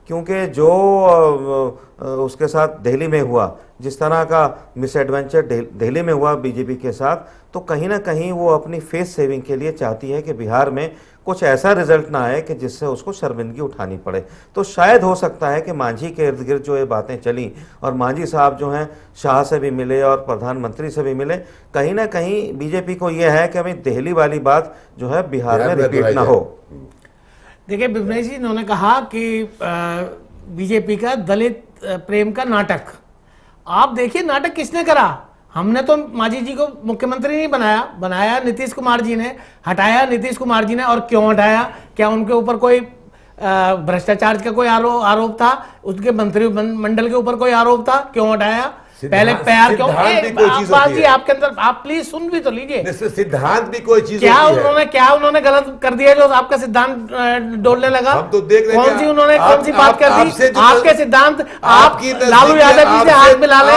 क्योंकि जो उसके साथ दिल्ली में हुआ, जिस तरह का मिसएडवेंचर दिल्ली में हुआ बीजेपी के साथ, तो कहीं ना कहीं वो अपनी फेस सेविंग के लिए चाहती है कि बिहार में कुछ ऐसा रिजल्ट ना आए कि जिससे उसको शर्मिंदगी उठानी पड़े। तो शायद हो सकता है कि मांझी के इर्द गिर्द जो ये बातें चली, और मांझी साहब जो हैं शाह से भी मिले और प्रधानमंत्री से भी मिले, कहीं ना कहीं बीजेपी को ये है कि अभी दिल्ली वाली बात जो है बिहार में रिपीट ना हो। देखिए बिमलेश जी, इन्होंने कहा कि बीजेपी का दलित प्रेम का नाटक, आप देखिए नाटक किसने करा। हमने तो मांझी जी को मुख्यमंत्री नहीं बनाया नीतीश कुमार जी ने, हटाया नीतीश कुमार जी ने। और क्यों हटाया? क्या उनके ऊपर कोई भ्रष्टाचार का कोई आरोप था? उसके मंत्रिमंडल के ऊपर कोई आरोप था? क्यों हटाया? पहले प्यार क्यों? जी आपके अंदर, आप प्लीज सुन भी तो लीजिए। सिद्धांत भी कोई चीज क्या उन्होंने गलत कर दिया जो आपका सिद्धांत डोलने लगा? हम तो देख रहे हैं कौन सी बात कर दी? आपके सिद्धांत, आप लालू यादव जी से हाथ मिला लें,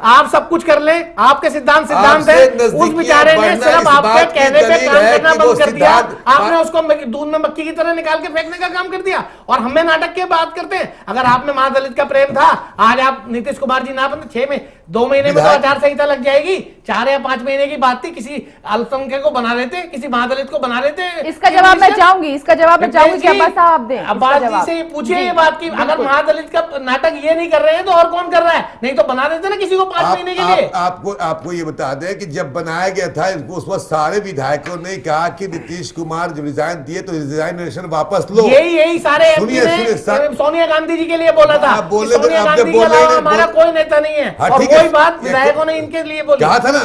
आप सब कुछ कर लें, आपके सिद्धांत है। उस बेचारे ने सिर्फ आपके कहने पे काम करना बंद कर दिया। आपने उसको दूध में मक्खी की तरह निकाल के फेंकने का काम कर दिया, और हमें नाटक की बात करते हैं। अगर आप में महादलित का प्रेम था, आज आप नीतीश कुमार जी 2 महीने में तो आचार संहिता लग जाएगी। 4 या 5 महीने की बात थी, किसी अल्पसंख्यक को बना लेते, किसी महादलित को बना लेते। इसका जवाब मैं चाहूंगी कि अब्बास साहब दें। अब्बास जी से पूछिए ये बात की, अगर महादलित का नाटक ये नहीं कर रहे हैं तो और कौन कर रहा है? नहीं तो बना देते ना किसी को 5 महीने के लिए। आपको ये बता दें कि जब बनाया गया था, उस वक्त सारे विधायकों ने कहा कि नीतीश कुमार जब रिजाइन दिए तो रिजाइनेशन वापस लो। यही सारे सोनिया गांधी जी के लिए बोला था। सोनिया गांधी के अलावा हमारा कोई नेता नहीं है। और कोई बात विधायकों ने इनके लिए बोली, कहा था ना,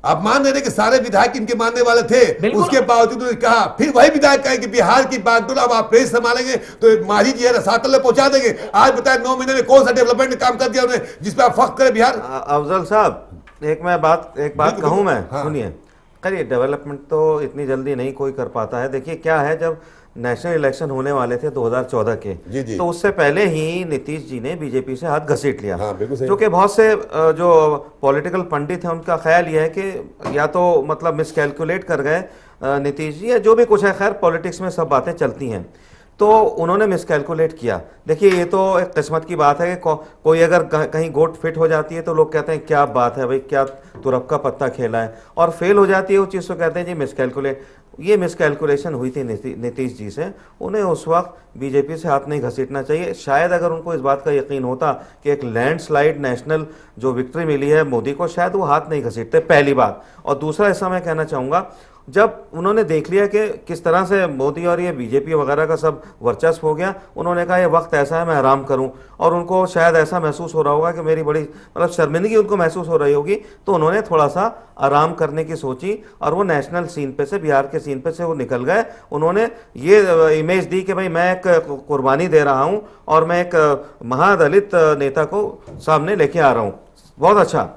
आप मान रहे कि सारे विधायक इनके मानने वाले थे, उसके बावजूद उन्होंने कहा, फिर वही विधायक कहे कि बिहार की बागडोर अब आप प्रेस संभालेंगे तो मांझी जी है रसातल में पहुंचा देंगे। आज बताएं 9 महीने में कौन सा डेवलपमेंट काम कर दिया उन्हें जिसपे आप फख्र करें बिहार। अफजल साहब, एक बात कहूं मैं, सुनिए। करिए, डेवलपमेंट तो इतनी जल्दी नहीं कोई कर पाता है। देखिए क्या है, जब नेशनल इलेक्शन होने वाले थे 2014 के, तो उससे पहले ही नीतीश जी ने बीजेपी से हाथ घसीट लिया। जो कि बहुत से जो पॉलिटिकल पंडित हैं उनका ख्याल यह है कि या तो मतलब मिसकैलकुलेट कर गए नीतीश जी, या जो भी कुछ है, खैर पॉलिटिक्स में सब बातें चलती हैं, तो उन्होंने मिसकैलकुलेट किया। देखिए ये तो एक किस्मत की बात है कि कोई अगर कहीं गोट फिट हो जाती है तो लोग कहते हैं क्या बात है भाई, क्या तुरप का पत्ता खेला है, और फेल हो जाती है उस चीज़ को कहते हैं जी मिसकैलकुलेट। ये मिसकैलकुलेशन हुई थी नीतीश जी से, उन्हें उस वक्त बीजेपी से हाथ नहीं घसीटना चाहिए। शायद अगर उनको इस बात का यकीन होता कि एक लैंडस्लाइड नेशनल जो विक्ट्री मिली है मोदी को, शायद वो हाथ नहीं घसीटते, पहली बात। और दूसरा हिस्सा मैं कहना चाहूँगा, जब उन्होंने देख लिया कि किस तरह से मोदी और ये बीजेपी वगैरह का सब वर्चस्व हो गया, उन्होंने कहा ये वक्त ऐसा है मैं आराम करूं। और उनको शायद ऐसा महसूस हो रहा होगा कि मेरी बड़ी मतलब शर्मिंदगी उनको महसूस हो रही होगी, तो उन्होंने थोड़ा सा आराम करने की सोची और वो नेशनल सीन पे से, बिहार के सीन पे से वो निकल गए। उन्होंने ये इमेज दी कि भाई मैं एक कुर्बानी दे रहा हूँ और मैं एक महादलित नेता को सामने लेके आ रहा हूँ। बहुत अच्छा।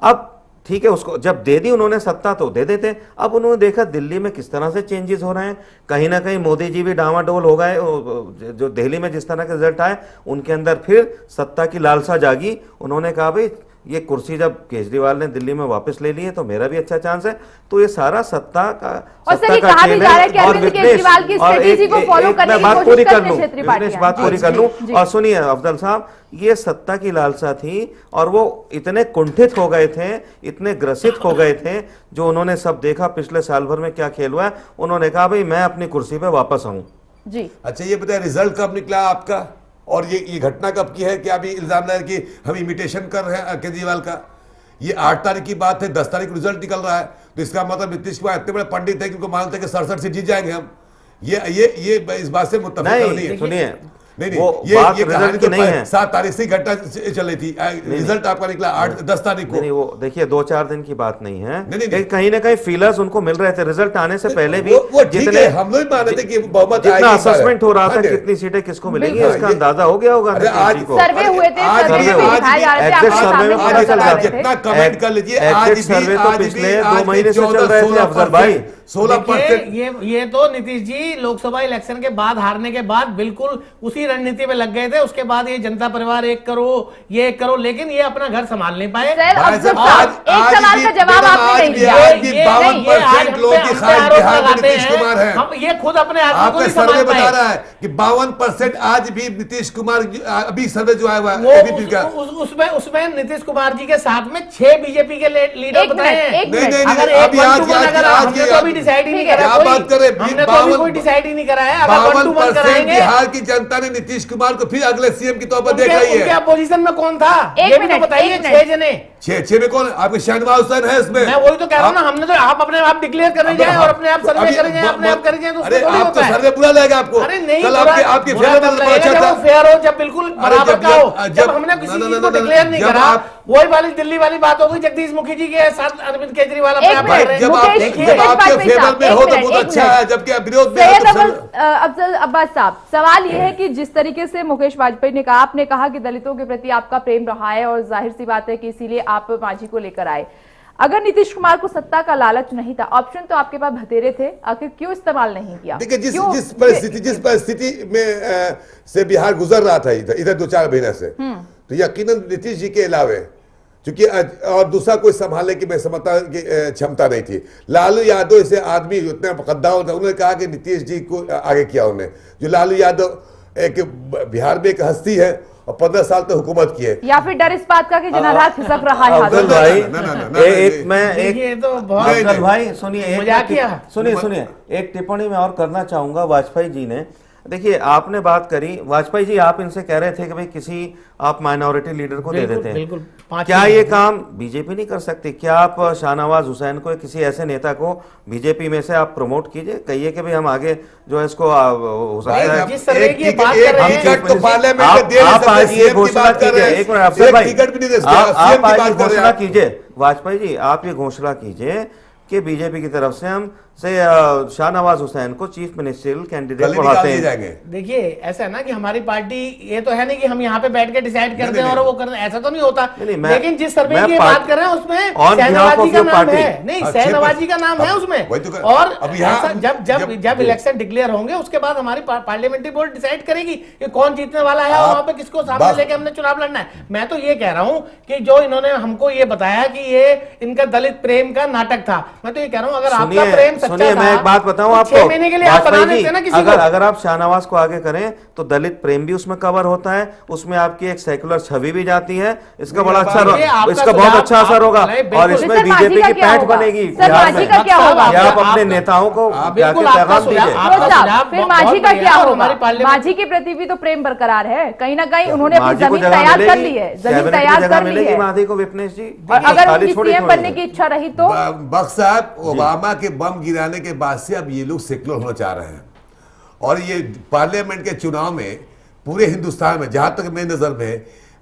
अब ठीक है, उसको जब दे दी उन्होंने सत्ता तो दे देते। अब उन्होंने देखा दिल्ली में किस तरह से चेंजेस हो रहे हैं, कहीं ना कहीं मोदी जी भी डामाडोल हो गए। जो दिल्ली में जिस तरह के रिजल्ट आए, उनके अंदर फिर सत्ता की लालसा जागी। उन्होंने कहा भाई ये कुर्सी जब केजरीवाल ने दिल्ली में वापस ले ली है तो मेरा भी अच्छा चांस है। तो ये सारा सत्ता का और सर ये कहा भी जा रहा है कि अरविंद केजरीवाल की स्ट्रेटेजी को फॉलो करने की कोशिश करते हैं क्षेत्रीय पार्टियां। बात पूरी कर लूं। और सुनिए अफजल साहब, ये सत्ता की लालसा थी और वो इतने कुंठित हो गए थे, इतने ग्रसित हो गए थे, जो उन्होंने सब देखा पिछले साल भर में क्या खेल हुआ है, उन्होंने कहा भाई मैं अपनी कुर्सी पे वापस आऊं जी। अच्छा ये बताए रिजल्ट कब निकला आपका, और ये घटना कब की है कि अभी इल्जाम लगा कि हम इमिटेशन कर रहे हैं केजरीवाल का? ये 8 तारीख की बात है, 10 तारीख को रिजल्ट निकल रहा है, तो इसका मतलब नीतीश कुमार इतने बड़े पंडित है कि उनको मानते हैं कि 67 से जीत जाएंगे हम। ये इस बात से मुत्तफिक नहीं है। सुनिए नहीं वो ये बात कहानी रिजल्ट की नहीं है। 7 तारीख से घटना चल रही थी, रिजल्ट आपका निकला 10 तारीख को। नहीं वो देखिए 2-4 दिन की बात नहीं है। नहीं। कहीं ना कहीं फीलर्स उनको मिल रहे थे रिजल्ट आने से पहले भी। वो ठीक है, हम लोग माने थे कि बहुमत जितना असेसमेंट हो रहा था कितनी सीटें किसको मिलेंगी इसका अंदाजा हो गया होगा। आज सर्वे हुए थे, जितना कमेंट कर लीजिए, आज सर्वे तो पिछले 2 महीने से चल रहे थे अफजल भाई। 16%। ये तो नीतीश जी लोकसभा इलेक्शन के बाद हारने के बाद बिल्कुल उसी रणनीति में लग गए थे। उसके बाद ये जनता परिवार एक करो, ये एक करो, लेकिन ये अपना घर संभाल नहीं पाए। एक सवाल का जवाब आपने नहीं दिया। 52% लोगों की खास बिहार में नीतीश कुमार है। हम ये खुद अपने आदमी को आपका नहीं सर्वे संभाल बता पाए। रहा है कि 52% आज भी नीतीश कुमार, अभी सर्वे जो आया हुआ है वो का उसमें नीतीश कुमार जी के साथ में 6 बीजेपी के लीडर बताए हैं। अगर एक अभी आज हमने तो अभी डिसाइड ही नहीं करा, क्या बात करें, हमने तो अभी कोई डिसाइड ही नहीं करा है। अगर 1-to-1 कराएंगे, बिहार की जनता ने नीतीश कुमार को फिर अगले सीएम के तौर पर देख रही उनके है। अपोजिशन में कौन था एक ये भी तो मिनट, बताइए। एक 6 जने, 6 में कौन? आपके शहनवाज हुसैन है इसमें। मैं वही तो कह रहा हूँ ना, हमने तो आप अपने आप डिक्लेयर करने जाए और अपने आप सर्वे करें जाए, अपने आप करें जाए, तो अरे उसमें थोड़ी आप तो होता है। सर्वे बुरा लगेगा आपको। अरे नहीं, कल आपके बुरा फेवर कब में लगेगा अच्छा जब था। वो फेयर हो, जब बिल्कुल बराबर का हो। जब हमने ना, किसी ना, चीज ना, को ना, डिक्लेयर नहीं जब करा, आप- वही वाली दिल्ली वाली बात हो गई जगदीश मुखी जी के साथ अरविंद केजरीवाल अपने एक आप मिनट, कर रहे हैं। जब मुकेश आपके बाजपेयी फेवर साहब, में एक हो तो मिनट, बहुत एक अच्छा मिनट। है, जबकि आप विरोध में सैयद हो तो अफजल अब्बास साहब, सवाल यह है कि जिस तरीके से मुकेश वाजपेयी ने कहा, आपने कहा कि दलितों के प्रति आपका प्रेम रहा है और जाहिर सी बात है कि इसीलिए आप मांझी को लेकर आए। अगर नीतीश कुमार को सत्ता का लालच नहीं था, ऑप्शन तो आपके पास बतेरे थे, आखिर क्यों इस्तेमाल नहीं किया? देखिए जिस परिस्थिति में से बिहार गुजर रहा था इधर 2-4 महीने से, तो यकीनन नीतीश जी के अलावे क्योंकि और दूसरा कोई संभालने की मैं समझता की क्षमता नहीं थी। लालू यादव ऐसे आदमी उतने कद्दावर था, उन्होंने कहा कि नीतीश जी को आगे किया उन्होंने। जो लालू यादव एक बिहार में एक हस्ती है और 15 साल तक हुकूमत की है। या फिर डर इस बात का कि जनाधार खिसक रहा है हाथों अफजल में? भाई ये तो बहुत अफजल भाई सुनिए, मजाकिया। सुनिए एक टिप्पणी मैं और करना चाहूंगा। वाजपेयी जी ने, देखिए आपने बात करी, वाजपेयी जी आप इनसे कह रहे थे कि भाई किसी आप माइनॉरिटी लीडर को दे देते बिल्कुल, हैं। क्या ये काम बीजेपी नहीं कर सकती? क्या आप शाहनवाज हुसैन को, किसी ऐसे नेता को बीजेपी में से आप प्रमोट कीजिए, कहिए कि भाई हम आगे जो है इसको हो सकता है। जिस सर्वे की बात कर रहे हैं, तो पार्लियामेंट में दे आप आज ये घोषणा कीजिए, एक मिनट अफजल भाई, टिकट भी नहीं दे आप आज ये घोषणा कीजिए, वाजपेयी जी आप ये घोषणा कीजिए कि बीजेपी की तरफ से हम से शाहनवाज हुसैन को चीफ मिनिस्ट्रियल कैंडिडेट बढ़ाते हैं। देखिए ऐसा है ना कि हमारी पार्टी, ये तो है नहीं कि हम यहाँ पे बैठ के डिसाइड करते हैं और वो करते हैं, ऐसा तो नहीं होता। लेकिन जिस सर्वे की बात कर रहे हैं उसमें शहनवाजी का नाम है, नहीं शहनवाजी का नाम है उसमें। और जब इलेक्शन डिक्लेयर होंगे उसके बाद हमारी पार्लियामेंट्री बोर्ड डिसाइड करेगी कि कौन जीतने वाला है और वहां पे किसको सामने लेके हमने चुनाव लड़ना है। मैं तो ये कह रहा हूँ कि जो इन्होंने हमको ये बताया कि ये इनका दलित प्रेम का नाटक था, मैं तो ये कह रहा हूँ अगर आपका प्रेम सुनिए मैं एक बात बताऊं आपको, 6 महीने के लिए आप बना देते ना किसी को। अगर आप शाहनवाज को आगे करें तो दलित प्रेम भी उसमें कवर होता है, उसमें आपकी एक सेकुलर छवि भी जाती है, इसका बड़ा अच्छा, इसका बहुत अच्छा असर होगा और इसमें बीजेपी की पैठ बनेगी बिहार में। आप अपने नेताओं को पैगाम दीजिए। फिर मांझी का क्या होगा? मांझी के प्रति भी तो प्रेम बरकरार है, कहीं ना कहीं उन्होंने अपनी जमीन तैयार कर ली है, जमीन तैयार कर ली है। मांझी को विपनेश जी, और अगर उनकी सीएम बनने की इच्छा रही तो बख्श साहब, ओबामा के बम गिराने के बाद से अब ये लोग सेकुलर होना चाह रहे हैं और ये पार्लियामेंट के चुनाव में पूरे हिंदुस्तान में, जहां तक मेरी नजर में,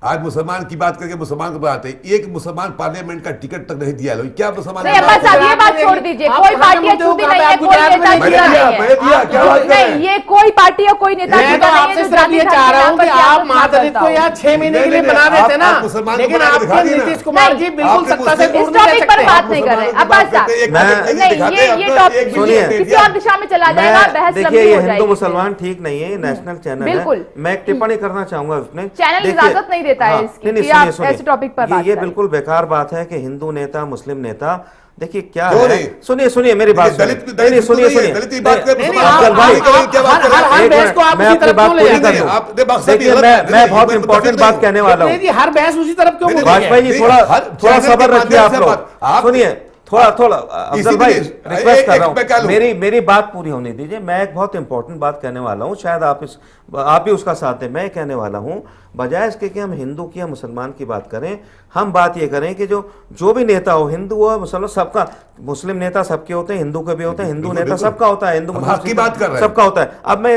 आज मुसलमान की बात करके मुसलमान को बताते हैं, एक मुसलमान पार्लियामेंट का टिकट तक नहीं दिया लोग। क्या मुसलमान? नहीं बस अब ये बात छोड़ दीजिए, कोई पार्टी छूटी नहीं है, कोई नेता छूटा नहीं है, ये कोई पार्टी या कोई नेता छूटा नहीं है। सिर्फ ये चाह रहा हूँ कि आप महादलित को यहाँ 6 महीने के लिए बना देते ना, लेकिन आपके नीतीश कुमार जी बिल्कुल सत्ता से दूर नहीं रह सकते। पर बात नहीं कर रहे अब्बास साहब, नहीं ये टॉपिक किसी और दिशा में चला जाएगा, बहस लंबी हो जाएगी। हिंदू मुसलमान ठीक नहीं है, नेशनल चैनल है। मैं एक टिप्पणी करना चाहूंगा, चैनल इजाजत नहीं देता है हाँ, इसकी नहीं, कि सुनिए, आप सुनिए। ऐसे टॉपिक पर बात ये करें। बिल्कुल बेकार बात है कि हिंदू नेता मुस्लिम नेता, देखिए क्या क्यों है, नहीं? सुनिए सुनिए मेरी बात दलित सुनिए, दलित नहीं, सुनिए नहीं है, सुनिए, दलित की बात कर, नहीं, नहीं, अफजल आप- भाई आप- करें, क्या बात कर रहे हैं? हर एक बहस मिनट, को आप मैं उसी आपकी तरफ बात क्यों ले पूरी जाते कर हैं? दूं। आपने मकसद देखिए गलत है। मैं बहुत मैं इंपॉर्टेंट मुतफिक बात कहने वाला नहीं हूँ। जी, हर बहस उसी तरफ क्यों नहीं, मुड़ नहीं, गई है? वाजपेयी जी थोड़ा हर थोड़ा चैनल सब्र के रखिए माध्यम आप से लोग, बात- आप- सुनिए थोड़ा अफजल इसी भाई के लिए रिक्वेस्ट कर रहा मैं क्या हूँ, लूं? मेरी बात पूरी होने दीजिए। मैं एक बहुत इंपॉर्टेंट बात कहने वाला हूँ, शायद आप भी उसका साथ दें। मैं कहने वाला हूँ बजाय इसके कि हम हिंदू की या मुसलमान की बात करें, हम बात ये करें कि जो भी नेता हो, हिंदू हो मुसलमान, सबका, मुस्लिम नेता सबके होते हैं, हिंदू के भी होते हैं, हिंदू बिल्कुल, नेता बिल्कुल। सबका होता है, हिंदू हम मुस्लिम हक की बात कर रहे हैं। सबका होता है। अब मैं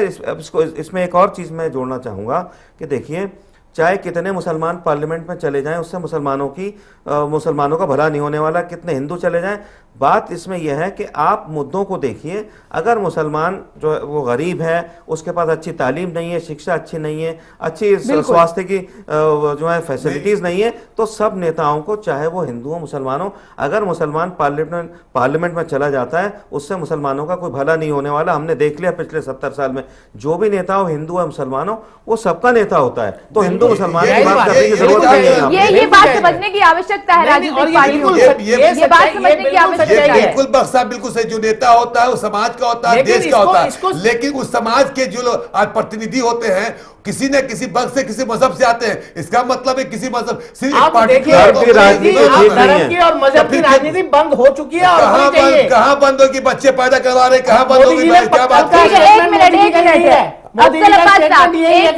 इसमें एक और चीज मैं जोड़ना चाहूंगा कि देखिए, चाहे कितने मुसलमान पार्लियामेंट में चले जाएं, उससे मुसलमानों का भला नहीं होने वाला, कितने हिंदू चले जाएं। बात इसमें यह है कि आप मुद्दों को देखिए। अगर मुसलमान जो है वो गरीब है, उसके पास अच्छी तालीम नहीं है, शिक्षा अच्छी नहीं है, अच्छी स्वास्थ्य की जो है फैसिलिटीज नहीं है, तो सब नेताओं को, चाहे वो हिंदू हो मुसलमान हो, अगर मुसलमान पार्लियामेंट में चला जाता है, उससे मुसलमानों का कोई भला नहीं होने वाला। हमने देख लिया पिछले 70 साल में, जो भी नेता हो, हिंदू हो मुसलमान हो, वो सबका नेता होता है। तो हिंदू मुसलमान की बात करने की जरूरत नहीं है यहाँ पे। ये बात समझने की आवश्यकता है राजनीतिक पार्टियों को। ये बात समझने की आवश्यकता ये है। बिल्कुल बख्शा, बिल्कुल सही। जो नेता होता है वो समाज का होता है, लेकिन देश का होता है, इसको- लेकिन उस समाज के जो लोग आज प्रतिनिधि होते हैं, किसी न किसी वर्ग से, किसी मजहब से आते हैं। इसका मतलब है किसी मजहब सिर्फ एक आप पार्टी देखिए, की धर्म की राजनीति आप ठीक नहीं धर्म है। की और मजहब की राजनीति बंद हो चुकी है और होनी चाहिए। कहाँ बंद होगी? बच्चे पैदा करवा रहे, कहाँ बंद मोदी होगी? जी ने क्या बात पक्का कर ठीक रहे है, हैं? एक मिनट है। मोदी जी अफजल का अब्बास स्टेटमेंट साहब, यही है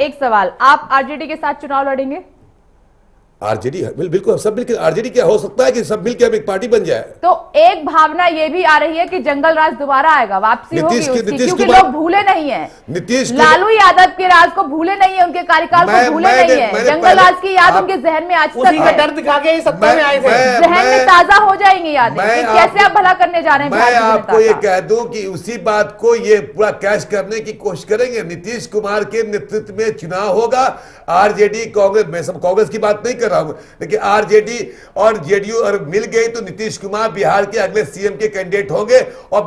एक सवाल, आप आरजेडी के साथ चुनाव लड़ेंगे? आरजेडी बिल्कुल, सब मिलकर आरजेडी क्या हो सकता है कि सब मिलकर हम एक पार्टी बन जाए। तो एक भावना ये भी आ रही है कि जंगल राज दोबारा आएगा, वापसी होगी उसकी, क्योंकि कुमार- लोग भूले नहीं है। नीतीश लालू यादव के राज को भूले नहीं है, उनके कार्यकाल को भूले नहीं है। जंगल राज की याद उनके जहन में आज उसी तक का है। डर दिखा के ये सत्ता में आए थे। जहन में ताजा हो जाएंगी यादें कि कैसे आप भला करने जा रहे हैं। मैं भारतीय आपको जनता ये का। कह दूं कि उसी बात को ये पूरा कैश करने की कोशिश करेंगे। नीतीश कुमार के नेतृत्व में चुनाव होगा। आरजेडी कांग्रेस, मैं सब कांग्रेस की बात नहीं कर रहा हूं, लेकिन आरजेडी और जेडीयू और मिल गई तो नीतीश कुमार बिहार के अगले सीएम के कैंडिडेट होंगे। और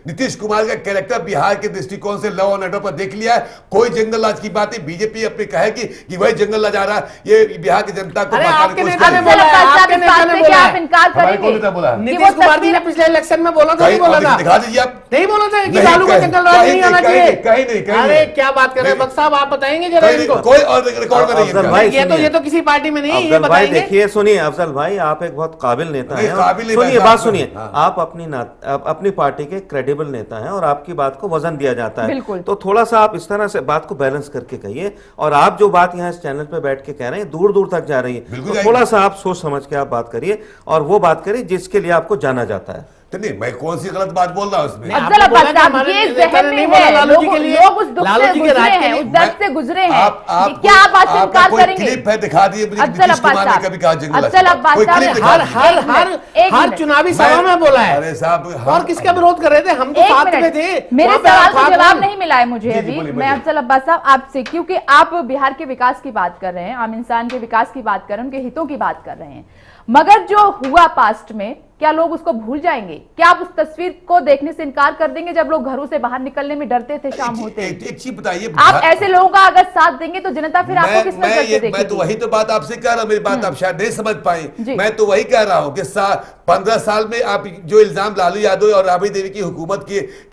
नीतीश कुमार का कैरेक्टर बिहार के दृष्टिकोण से लॉ एंड ऑर्डर पर देख लिया है। कोई जंगल राज की बात है, बीजेपी अपनी कहेगी कि वही जंगल राज आ रहा है, ये बिहार की जनता को अरे बताने आपके की कोशिश नेता ने करेगी। बोला है, अफजल आपके अब्बास नेता साहब ने से बोला क्या है। आप इनकार हमारे करेंगे? कौन नेता बोला है? कि नीतीश वो कुमार जी ने तस्वीर- पिछले इलेक्शन में बोला था, नहीं बोला था? दिखा दीजिए आप। नहीं बोला था कि नहीं, लालू का कहीं- जंगल राज कहीं नहीं होना नहीं, चाहिए। कहीं नहीं। अरे क्या बात कर रहे हैं नहीं। बख्श साहब, आप बताएंगे जरा कहीं इनको। नहीं, कोई और रिकॉर्ड में नहीं अफजल है। भाई, ये तो किसी पार्टी में नहीं, ये अफजल भाई बताएंगे। देखिए, सुनिए अफजल भाई, आप एक बहुत काबिल नेता नहीं, हैं। काबिल नहीं, सुनिए मैं बात बात सुनिए, हाँ। आप अपनी पार्टी के क्रेडिबल नेता हैं और आपकी बात को वजन दिया जाता है। बिल्कुल। तो थोड़ा सा आप इस तरह से बात को बैलेंस करके कहिए। और आप जो बात यहाँ इस चैनल पे बैठ के कह रहे हैं, दूर दूर तक जा रही है, बिल्कुल तो जाएगी। थोड़ा सा आप सोच समझ के आप बात करिए और वो बात करिए जिसके लिए आपको जाना जाता है। तो नहीं, मैं कौन सी गलत बात बोल रहा हूँ उसमें? नहीं, अफजल आपने बोला अब्बास कि साहब, हमारे ये नेता जहन ने में नहीं बोला है, लालू जी के लिए, लोग उस दुख लालू से जी के गुजरे राज के हैं, लिए। उस दर्द से गुजरे हैं। आप क्या आप आज से आपका इनकार कोई करेंगे? क्लिप है, दिखा दिए मुझे। अफजल नीतीश अब्बास कुमार ने साहब, कभी कहा जंगल अफजल अब्बास कोई साहब क्लिप ने दिखा हर दीजिए। हर एक हर मिनट, एक हर मिनट। चुनावी सभा में बोला है। अरे साहब, और किसका विरोध कर रहे थे? हम तो एक साथ में मिनट, थे। मेरे वहाँ पे सवाल आप का था जवाब कौन? नहीं मिला है मुझे जी, अभी। बोलिए, मैं अफजल अब्बास साहब आपसे, क्योंकि आप बिहार के विकास की बात कर रहे हैं, आम इंसान के विकास की बात कर रहे हैं, उनके हितों की बात कर रहे हैं, मगर जो हुआ पास्ट में, क्या लोग उसको भूल जाएंगे? क्या आप उस तस्वीर को देखने से इनकार कर देंगे जब लोग घरों से बाहर निकलने में डरते थे शाम होते ही? एक चीज बताइए, आप ऐसे लोगों का अगर साथ देंगे तो जनता फिर आपको किस नजर से देखेगी? मैं तो वही तो बात आपसे कह रहा हूँ, मेरी बात आप शायद नहीं समझ पाई। जी। मैं तो वही कह रहा हूँ कि 15 साल में आप जो इल्जाम लालू यादव और राबड़ी देवी की हुकूमत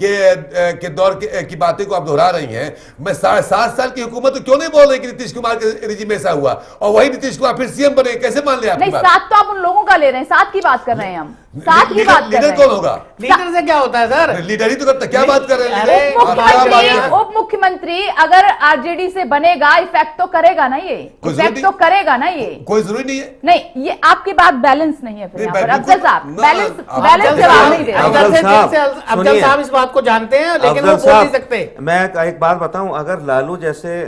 के दौर की बातें को आप दोहरा रही हैं। मैं 7.5 साल की हुकूमत तो क्यों नहीं बोल रही कि नीतीश कुमार के रिजीम में ऐसा हुआ, और वही नीतीश कुमार फिर सीएम बने? कैसे मान लिया आपकी नहीं, बात? साथ तो आप उन लोगों का ले रहे हैं, साथ की बात कर रहे हैं हम, साथ की बात कर रहे लीडर हैं। कौन होगा? लीडर से क्या होता है सर? लीडर ही तो करता, क्या बात कर रहे हैं? अरे, लीडर? आप क्या बात कर रहे हैं? उप मुख्यमंत्री अगर आरजेडी से बनेगा, इफेक्ट तो करेगा ना, ये कोई इफेक्ट जरूरी- तो करेगा ना ये। कोई जरूरी नहीं है। नहीं, ये आपकी बात बैलेंस नहीं है फिर नहीं, यहाँ पर। बिल्कुल- अफजल साहब, ना, बैलेंस आप- बैलेंस अफजल जवाब साहब, नहीं दे रहे। अफजल अफजल साहब, अफजल सुनिए। साहब इस बात को जानते हैं, लेकिन वो अफजल बोल नहीं साहब, सकते। मैं एक बात बताऊं, अगर लालू जैसे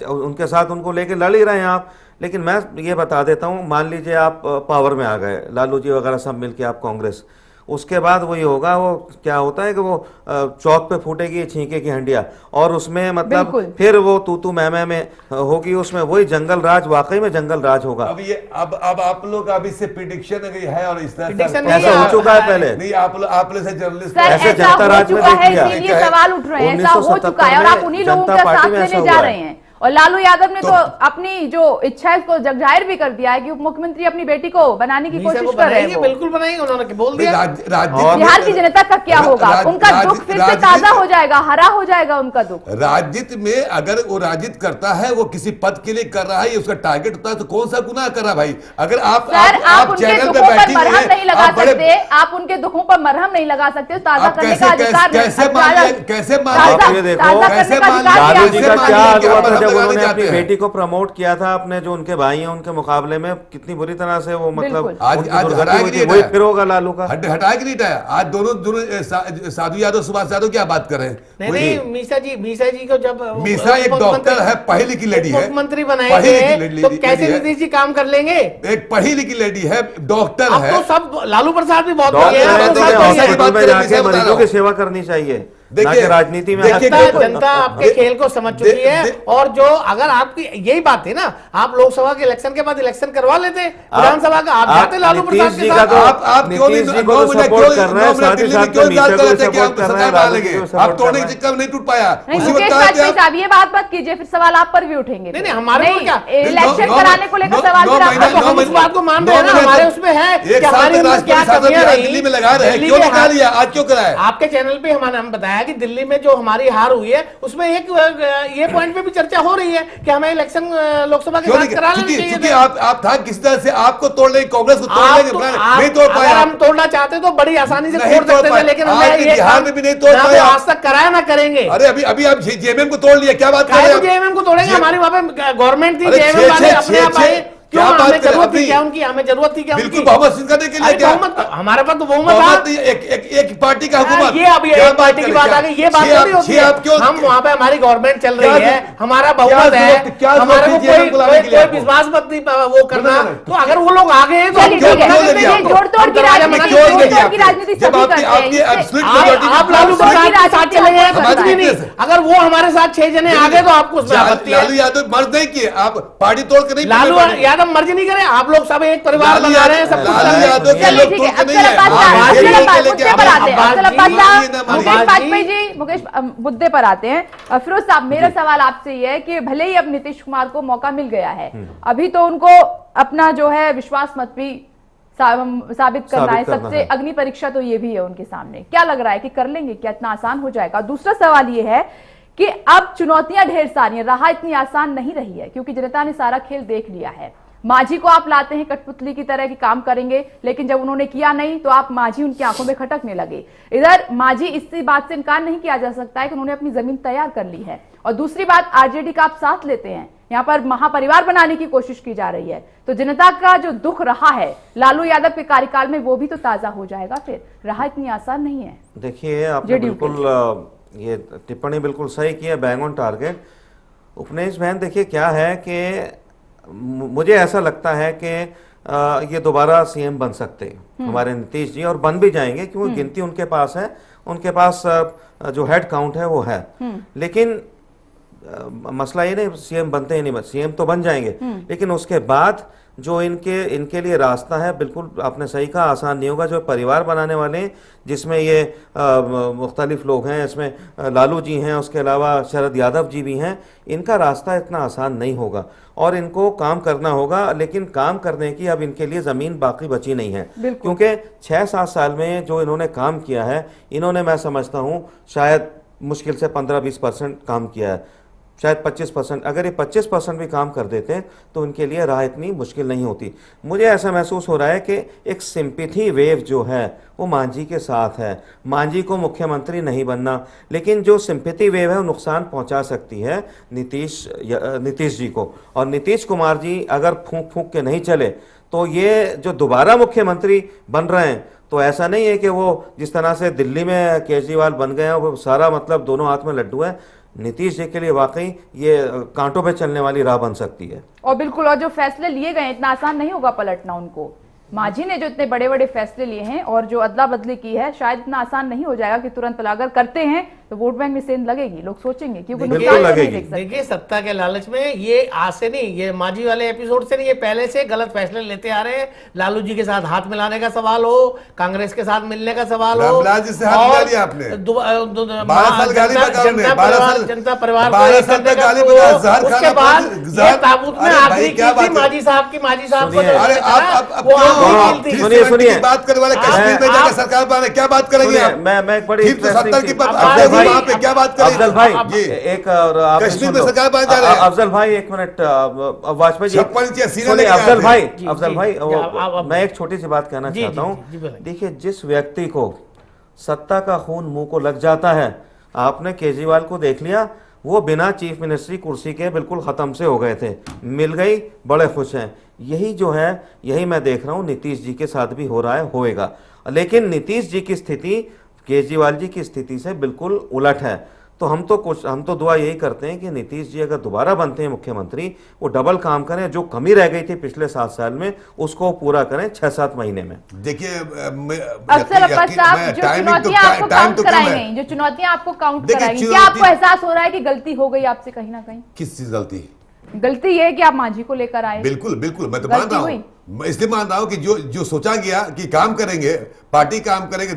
उनके साथ उनको लेके लड़ ही रहे हैं आप, लेकिन मैं ये बता देता हूं, मान लीजिए आप पावर में आ गए, लालू जी वगैरह सब मिलके आप कांग्रेस, उसके बाद वही होगा, वो क्या होता है कि वो चौक पे फूटेगी छींके की हंडिया, और उसमें मतलब बिल्कुल। फिर वो तू मैं में होगी, उसमें वही जंगल राज, वाकई में जंगल राज होगा। अब ये अब आप लोग अभी से प्रिडिक्शन है और इस तरह Prediction से- नहीं ऐसा हो चुका है पहले। नहीं, आप लोग से जर्नलिस्ट सर, ऐसे ऐसा जनता हो राज में चुका देख है, लिया। इसीलिए सवाल उठ रहे हैं, ऐसा हो चुका है और आप उन्हीं लोगों का साथ लेने जा रहे हैं। और लालू यादव ने तो अपनी जो इच्छा है उसको जग जाहिर भी कर दिया है कि उप मुख्यमंत्री अपनी बेटी को बनाने की कोशिश कर रहे हैं। बिल्कुल बनाएंगे, उन्होंने बोल दिया। बिहार की जनता का क्या होगा? उनका दुख फिर से ताजा हो जाएगा, हरा हो जाएगा उनका दुख। राजनीति में अगर वो राजनीति करता है, वो किसी पद के लिए कर रहा है, उसका टारगेट होता है, तो कौन सा गुनाह कर रहा है भाई? अगर आप उनके दुखों पर मरहम नहीं लगा सकते, आप उनके दुखों पर मरहम नहीं लगा सकते, ताजा करने का अधिकार कैसे लालू जी का क्या हाल हुआ था जब उन्होंने अपनी बेटी को प्रमोट किया था? अपने जो उनके भाई हैं उनके मुकाबले में कितनी बुरी तरह से वो मतलब आज वही फिर होगा लालू का। हटाया कि नहीं हटाया? आज दोनों साधु यादव, सुभाष यादव क्या बात कर रहे हैं? नहीं, मीसा जी को जब मीसा एक डॉक्टर है, पढ़ी लिखी लेडी है, मुख्यमंत्री बनाएंगे तो कैसे नीतीश जी काम कर लेंगे? एक पढ़ी लिखी लेडी है, डॉक्टर है। तो सब लालू प्रसाद भी बहुत मरीजों की सेवा करनी चाहिए, देखिए राजनीति में जनता आपके खेल को समझ चुकी है। और जो अगर आपकी यही बात है ना, आप लोकसभा के इलेक्शन के बाद इलेक्शन करवा लेते, विधानसभा का आप जाते लालू प्रसाद के साथ। आप तोड़ने के चक्कर नहीं टूट पाया। ये बात मत कीजिए, फिर सवाल आप पर भी उठेंगे। नहीं हमारे क्या इलेक्शन कराने को लेकर सवाल, इस बात को मान रहे हैं ना, हमारे उसमें है कि हमारे क्या कमियां रही, दिल्ली में लगा रहे हैं, क्यों निकाल लिया? आज क्यों कराया? आपके चैनल पे हम बताया कि दिल्ली में जो हमारी हार हुई है उसमें एक ये पॉइंट पे भी चर्चा हो रही है कि हमें इलेक्शन लोकसभा के साथ करा लेना चाहिए। क्योंकि आप था किस तरह से आपको तोड़ लेंगे, कांग्रेस को तोड़ लेंगे, नहीं तोड़ पाया। हम तोड़ना चाहते तो बड़ी आसानी से तोड़ सकते थे, लेकिन बिहार में भी नहीं तोड़ पाया, आज तक कराया ना करेंगे। अरे अभी आप जेएमएम को तोड़ लिया, क्या बात कर रहे हैं? जेएमएम को तोड़ेंगे? हमारी वहां पे गवर्नमेंट थी, जेएमएम वाले अपने आप आए। क्यों हमें जरूरत थी क्या उनकी? हमें जरूरत थी क्या? बिल्कुल बहुमत सिद्ध करने के लिए क्या? हमारे पास तो बहुमत था, एक पार्टी का हुकूमत। ये अभी एक पार्टी की बात आ गई, ये बात नहीं होती है। हम वहां पे हमारी गवर्नमेंट चल रही है, हमारा बहुमत है, हमारे को कोई विश्वास मत नहीं वो करना। तो अगर वो लोग आ गए तो आप लालू के साथ चले गए, कुछ भी नहीं। अगर वो हमारे साथ 6 जने आ गए तो आपको लालू यादव मर्ज नहीं किए, आप पार्टी तोड़ के नहीं। लालू यादव मर्जी नहीं करें, आप लोग सब एक परिवार बना रहे हैं, सब कुछ लालू यादव के लोग तोड़ के नहीं है। मुकेश मुद्दे पर आते हैं। फिरोज साहब, मेरा सवाल आपसे ये है कि भले ही अब नीतीश कुमार को मौका मिल गया है, अभी तो उनको अपना जो है विश्वास मत भी साबित करना है। सबसे अग्नि परीक्षा तो ये भी है उनके सामने। क्या लग रहा है कि कर लेंगे? क्या इतना आसान हो जाएगा? दूसरा सवाल ये है कि अब चुनौतियां ढेर सारी हैं, राह इतनी आसान नहीं रही है क्योंकि जनता ने सारा खेल देख लिया है। मांझी को आप लाते हैं कठपुतली की तरह कि काम करेंगे, लेकिन जब उन्होंने किया नहीं तो आप मांझी उनकी आंखों में खटकने लगे। इधर मांझी इसी बात से इनकार नहीं किया जा सकता है कि उन्होंने अपनी जमीन तैयार कर ली है, और दूसरी बात आरजेडी का आप साथ लेते हैं, यहाँ पर महापरिवार बनाने की कोशिश की जा रही है। तो जनता का जो दुख रहा है लालू यादव के कार्यकाल में, वो भी तो ताजा हो जाएगा। फिर राह इतनी आसान नहीं है। देखिए आपने बिल्कुल ये टिप्पणी बिल्कुल सही की है, बैंग ऑन टारगेट। उपनेश बहन, देखिए क्या है कि मुझे ऐसा लगता है कि ये दोबारा सीएम बन सकते हैं हमारे नीतीश जी, और बन भी जाएंगे क्योंकि गिनती उनके पास है, उनके पास जो हेड काउंट है वो है। लेकिन मसला ये नहीं सीएम बनते ही नहीं, सीएम तो बन जाएंगे, लेकिन उसके बाद जो इनके लिए रास्ता है, बिल्कुल आपने सही कहा, आसान नहीं होगा। जो परिवार बनाने वाले हैं, जिसमें ये मुख्तलिफ लोग हैं, इसमें लालू जी हैं, उसके अलावा शरद यादव जी भी हैं, इनका रास्ता इतना आसान नहीं होगा और इनको काम करना होगा। लेकिन काम करने की अब इनके लिए ज़मीन बाकी बची नहीं है, क्योंकि 6-7 साल में जो इन्होंने काम किया है, इन्होंने मैं समझता हूँ शायद मुश्किल से 15-20% काम किया है, शायद 25%। अगर ये 25% भी काम कर देते हैं तो इनके लिए राह इतनी मुश्किल नहीं होती। मुझे ऐसा महसूस हो रहा है कि एक सिंपैथी वेव जो है वो मांझी के साथ है। मांझी को मुख्यमंत्री नहीं बनना, लेकिन जो सिंपैथी वेव है वो नुकसान पहुंचा सकती है नीतीश जी को। और नीतीश कुमार जी अगर फूंक फूंक के नहीं चले तो ये जो दोबारा मुख्यमंत्री बन रहे हैं, तो ऐसा नहीं है कि वो जिस तरह से दिल्ली में केजरीवाल बन गए हैं वो सारा मतलब दोनों हाथ में लड्डू है। नीतीश जी के लिए वाकई ये कांटों पे चलने वाली राह बन सकती है। और बिल्कुल, और जो फैसले लिए गए इतना आसान नहीं होगा पलटना उनको। मांझी ने जो इतने बड़े बड़े फैसले लिए हैं और जो अदला बदली की है, शायद इतना आसान नहीं हो जाएगा कि तुरंत अगर करते हैं तो तो वोट बैंक में सेंध लगेगी, लोग सोचेंगे क्योंकि बिल्कुल नुकसान तो नहीं लगेगी। देख सकते। देखिए सत्ता के लालच में ये आज से नहीं, ये मांझी वाले एपिसोड से नहीं, ये पहले से गलत फैसले लेते आ रहे हैं। लालू जी के साथ हाथ मिलाने का सवाल हो, कांग्रेस के साथ मिलने का सवाल हो, रामलाल जी से हाथ मिला लिया आपने। 12 साल गाली बका उन्हें, जनता परिवार 12 साल तक गाली बका, जहर उसके खाना बाद जहर- ये ताबूत में अरे भाई, आखिरी क्या की थी बात है? मांझी साहब की, मांझी साहब को सुनिए, अरे आप वो आखिरी क्यों की थी। सुनिए, सुनिए। बात करने वाले कश्मीर में जाकर सरकार बनाने क्या बात करेंगे सुनिए, आप? मैं एक बड़ी फिर तो 70 की interesting अब भाई, वहाँ पे क्या बात करेंगे? अफजल भाई जी। एक और आपने कश्मीर सुन में लो। सरकार बनाने जा रहे हैं। अफजल भाई एक मिनट, वाजपेयी जी 56 इंची सीना सुनिए, लेके आए अफजल थे। भाई, जी, अफजल जी, भाई, जी, वो- मैं एक छोटी सी बात कहना जी, चाहता जी, हूँ। जी, बोलिए। देखिए, जिस व्यक्ति को सत्ता का खून मुंह को लग जाता है, आपने केजरीवाल को देख लिया, वो बिना चीफ मिनिस्ट्री कुर्सी के बिल्कुल खत्म से हो गए थे, मिल गई, बड़े खुश हैं। यही जो है, यही मैं देख रहा हूँ नीतीश जी के साथ भी हो रहा है, होएगा। लेकिन नीतीश जी की स्थिति केजरीवाल जी की स्थिति से बिल्कुल उलट है। तो हम तो दुआ यही करते हैं कि नीतीश जी अगर दोबारा बनते हैं मुख्यमंत्री, वो डबल काम करें, जो कमी रह गई थी पिछले 7 साल में उसको पूरा करें 6-7 महीने में। देखिए अफसर अब्बास साहब, जो चुनौतियां आपको काउंट कराई गई, जो चुनौतियां आपको काउंट देखिए, कराई, क्या आपको एहसास हो रहा है कि गलती हो गई आपसे कहीं ना कहीं? किस चीज गलती? गलती ये है कि आप मांझी को लेकर आए। बिल्कुल बिल्कुल, मैं तो मान गलती रहा हुई। हूँ, मैं इसलिए मान रहा हूँ कि जो सोचा गया कि काम करेंगे, पार्टी काम करेंगे,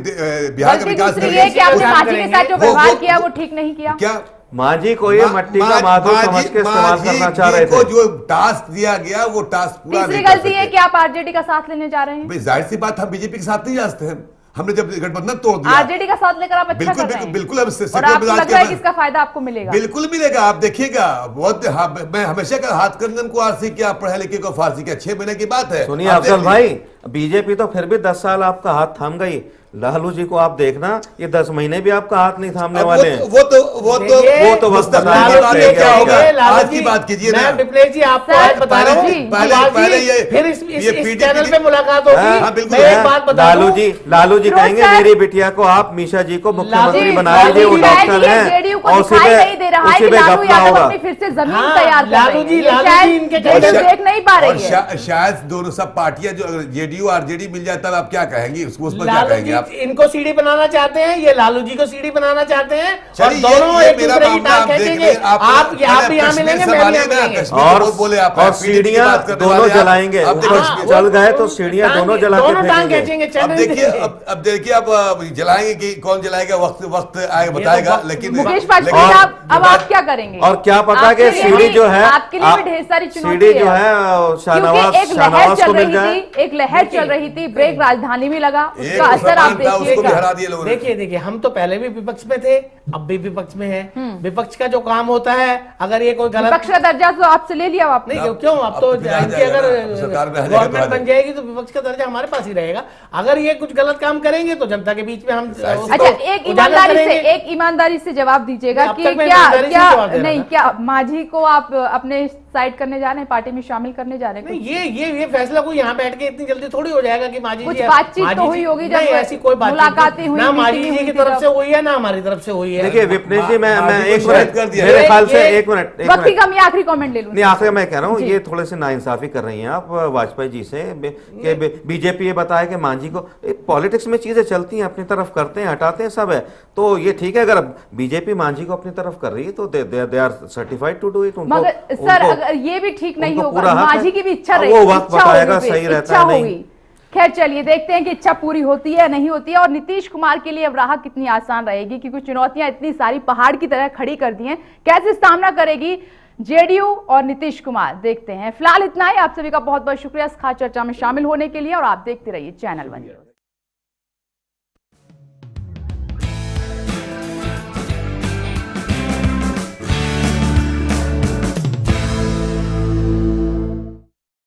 बिहार का गलती विकास दूसरी ये है कि आपने काम मांझी के करेंगे। साथ जो वो- व्यवहार वो- किया वो ठीक नहीं किया। क्या मांझी को ये मट्टी का माधो समझ के इस्तेमाल करना चाह रहे को थे। जो टास्क दिया गया वो टास्क पूरा तीसरी नहीं कर गलती है सके। कि आप आरजेडी का साथ लेने जा रहे हैं। भाई जाहिर सी बात, हम बीजेपी के साथ नहीं जाते हैं। हमने जब गठबंधन तोड़ दिया, आरजेडी का साथ लेकर आप अच्छा बिल्कुल कर रहे हैं। बिल्कुल अब और आपको लग रहा है कि इसका फायदा आपको मिलेगा? बिल्कुल मिलेगा, आप देखिएगा। बहुत मैं हमेशा का हाथ कंगन को आरसी किया, पढ़े लिखे को फारसी किया, 6 महीने की बात है। सुनिए आप अफजल देख भाई, बीजेपी तो फिर भी 10 साल आपका हाथ थाम गई। लालू जी को आप देखना, ये 10 महीने भी आपका हाथ नहीं थामने अब वाले हैं। वो तो बस मुस्तकबिल लालू की बात जी है, क्या होगा? आज की बात कीजिए ना। मैं विप्लेश जी आपको सर, आज बता रहा हूँ, पहले ये फिर इस PDP चैनल पे मुलाकात होगी। हाँ, बिल्कुल, मैं हाँ। एक बात बता लालू दूं, जी रोज कहेंगे सर- मेरी बिटिया को आप मीशा जी को मुख्यमंत्री जी, बना लीजिए, वो शायद डॉक्टर ये हैं जेडीयू को और दिखाई नहीं दे रहा है कि लालू यादव होगा। अपनी फिर से जमीन हाँ, तैयार कर लालू रहे जी- हैं। ये लालू शायद जी इनके जेडीयू कहने- देख नहीं पा रही है। शायद दोनों सब पार्टियां जो जेडीयू आरजेडी मिल जाए तब आप क्या कहेंगी, उसको उसमें क्या लालू कहेंगे जी आप? इनको सीढ़ी बनाना चाहते हैं, ये लालू जी को सीढ़ी बनाना चाहते हैं, और चलिए, दोनों ये एक मेरा दूसरे की मामला टांग आप देख खींचेंगे। लें। आप आप भी यहाँ कश्मीर मिलेंगे, मैं भी संभालिए यहाँ ना, मिलेंगे। कश्मीर और बहुत बोले आप, और PDP की सीढ़ियां बात करने दोनों वाले आप। जलाएंगे। अब देखो, हाँ, चल गए तो सीढ़ियां दोनों जला के दोनों टांग फेंकेंगे। खींचेंगे, अब चैनल देखिए, देंगे। अब देखिए, अब जलाएंगे कि कौन जलाएगा, वक्त आएगा बताएगा। वक्त- लेकिन मुकेश लेकिन- वाजपेयी साहब, अब बात- आप क्या करेंगे? और क्या पता आपके कि लिए सीढ़ी भी- जो है, आपके लिए भी ढेर सारी चुनौती सीढ़ी जो है। है क्योंकि शाहनवाज एक लहर शाहनवाज चल को मिल रही जाए। थी, एक लहर चल रही थी, ब्रेक राजधानी में लगा, एक उसका असर आप मुसलमान था, उसको भी हरा देखिएगा। दिए लोगों ने। देखिए हम तो पहले भी विपक्ष में थे, अब भी विपक्ष में है। विपक्ष का जो काम होता है, अगर ये कोई गलत विपक्ष का दर्जा तो आपसे ले लिया आपने। नहीं, क्यों अब तो फिर आ इनकी जाएगा अगर ना, सरकार में आ जाएगा गवर्नमेंट तो आ बन जाएगी तो विपक्ष का दर्जा हमारे पास ही रहेगा। अगर ये कुछ गलत काम करेंगे तो जनता के बीच में हम सी बात। अच्छा, एक ईमानदारी से जवाब दीजिएगा अब कि तक मैं क्या ईमानदारी से क्या जवाब दे रहा नहीं, था। क्या मांझी को आप अपने साइड करने जा रहे हैं, पार्टी में शामिल करने जा रहे हैं? नहीं, ये फैसला कोई यहाँ बैठ के इतनी जल्दी थोड़ी हो जाएगा कि मांझी कुछ जी बातचीत मांझी तो जी- हुई होगी, जब नहीं, ऐसी कोई बातचीत मुलाकातें हुई, ना मांझी मीटिंगें जी की हुई थी तरफ जब। से हुई है ना हमारी तरफ से हुई है। देखिए विपनेश जी, मैं मांझी एक को शाहिद कर मिनट, दिया। मेरे ख्याल से ये- एक मिनट वक्त की कमी, आखिरी कमेंट ले लूं। नहीं, आखिर मैं कह रहा हूँ, जी। ये थोड़े से नाइंसाफी कर रही हैं आप वाजपेयी जी से कि बीजेपी ये बताया कि मांझी को, पॉलिटिक्स में चीजें चलती हैं, अपनी तरफ करते हैं, हटाते हैं, सब है। तो ये ठीक है, अगर बीजेपी मांझी को अपनी तरफ कर रही है तो they are certified to do it. मगर सर, अगर ये भी ठीक नहीं उनको होगा, पूरा हक है। मांझी की भी इच्छा अब रही, वो वक्त इच्छा बताएगा, होगी, सही रहता इच्छा है, नहीं। होगी। खैर चलिए, देखते हैं कि इच्छा पूरी होती है नहीं होती है, और नीतीश कुमार के लिए अब राह कितनी आसान रहेगी, क्योंकि चुनौतियां इतनी सारी पहाड़ की तरह खड़ी कर दी हैं। कैसे सामना करेगी जेडीयू और नीतीश कुमार, देखते हैं। फिलहाल इतना ही। आप सभी का बहुत बहुत शुक्रिया इस खास चर्चा में शामिल होने के लिए, और आप देखते रहिए चैनल 1 न्यूज़।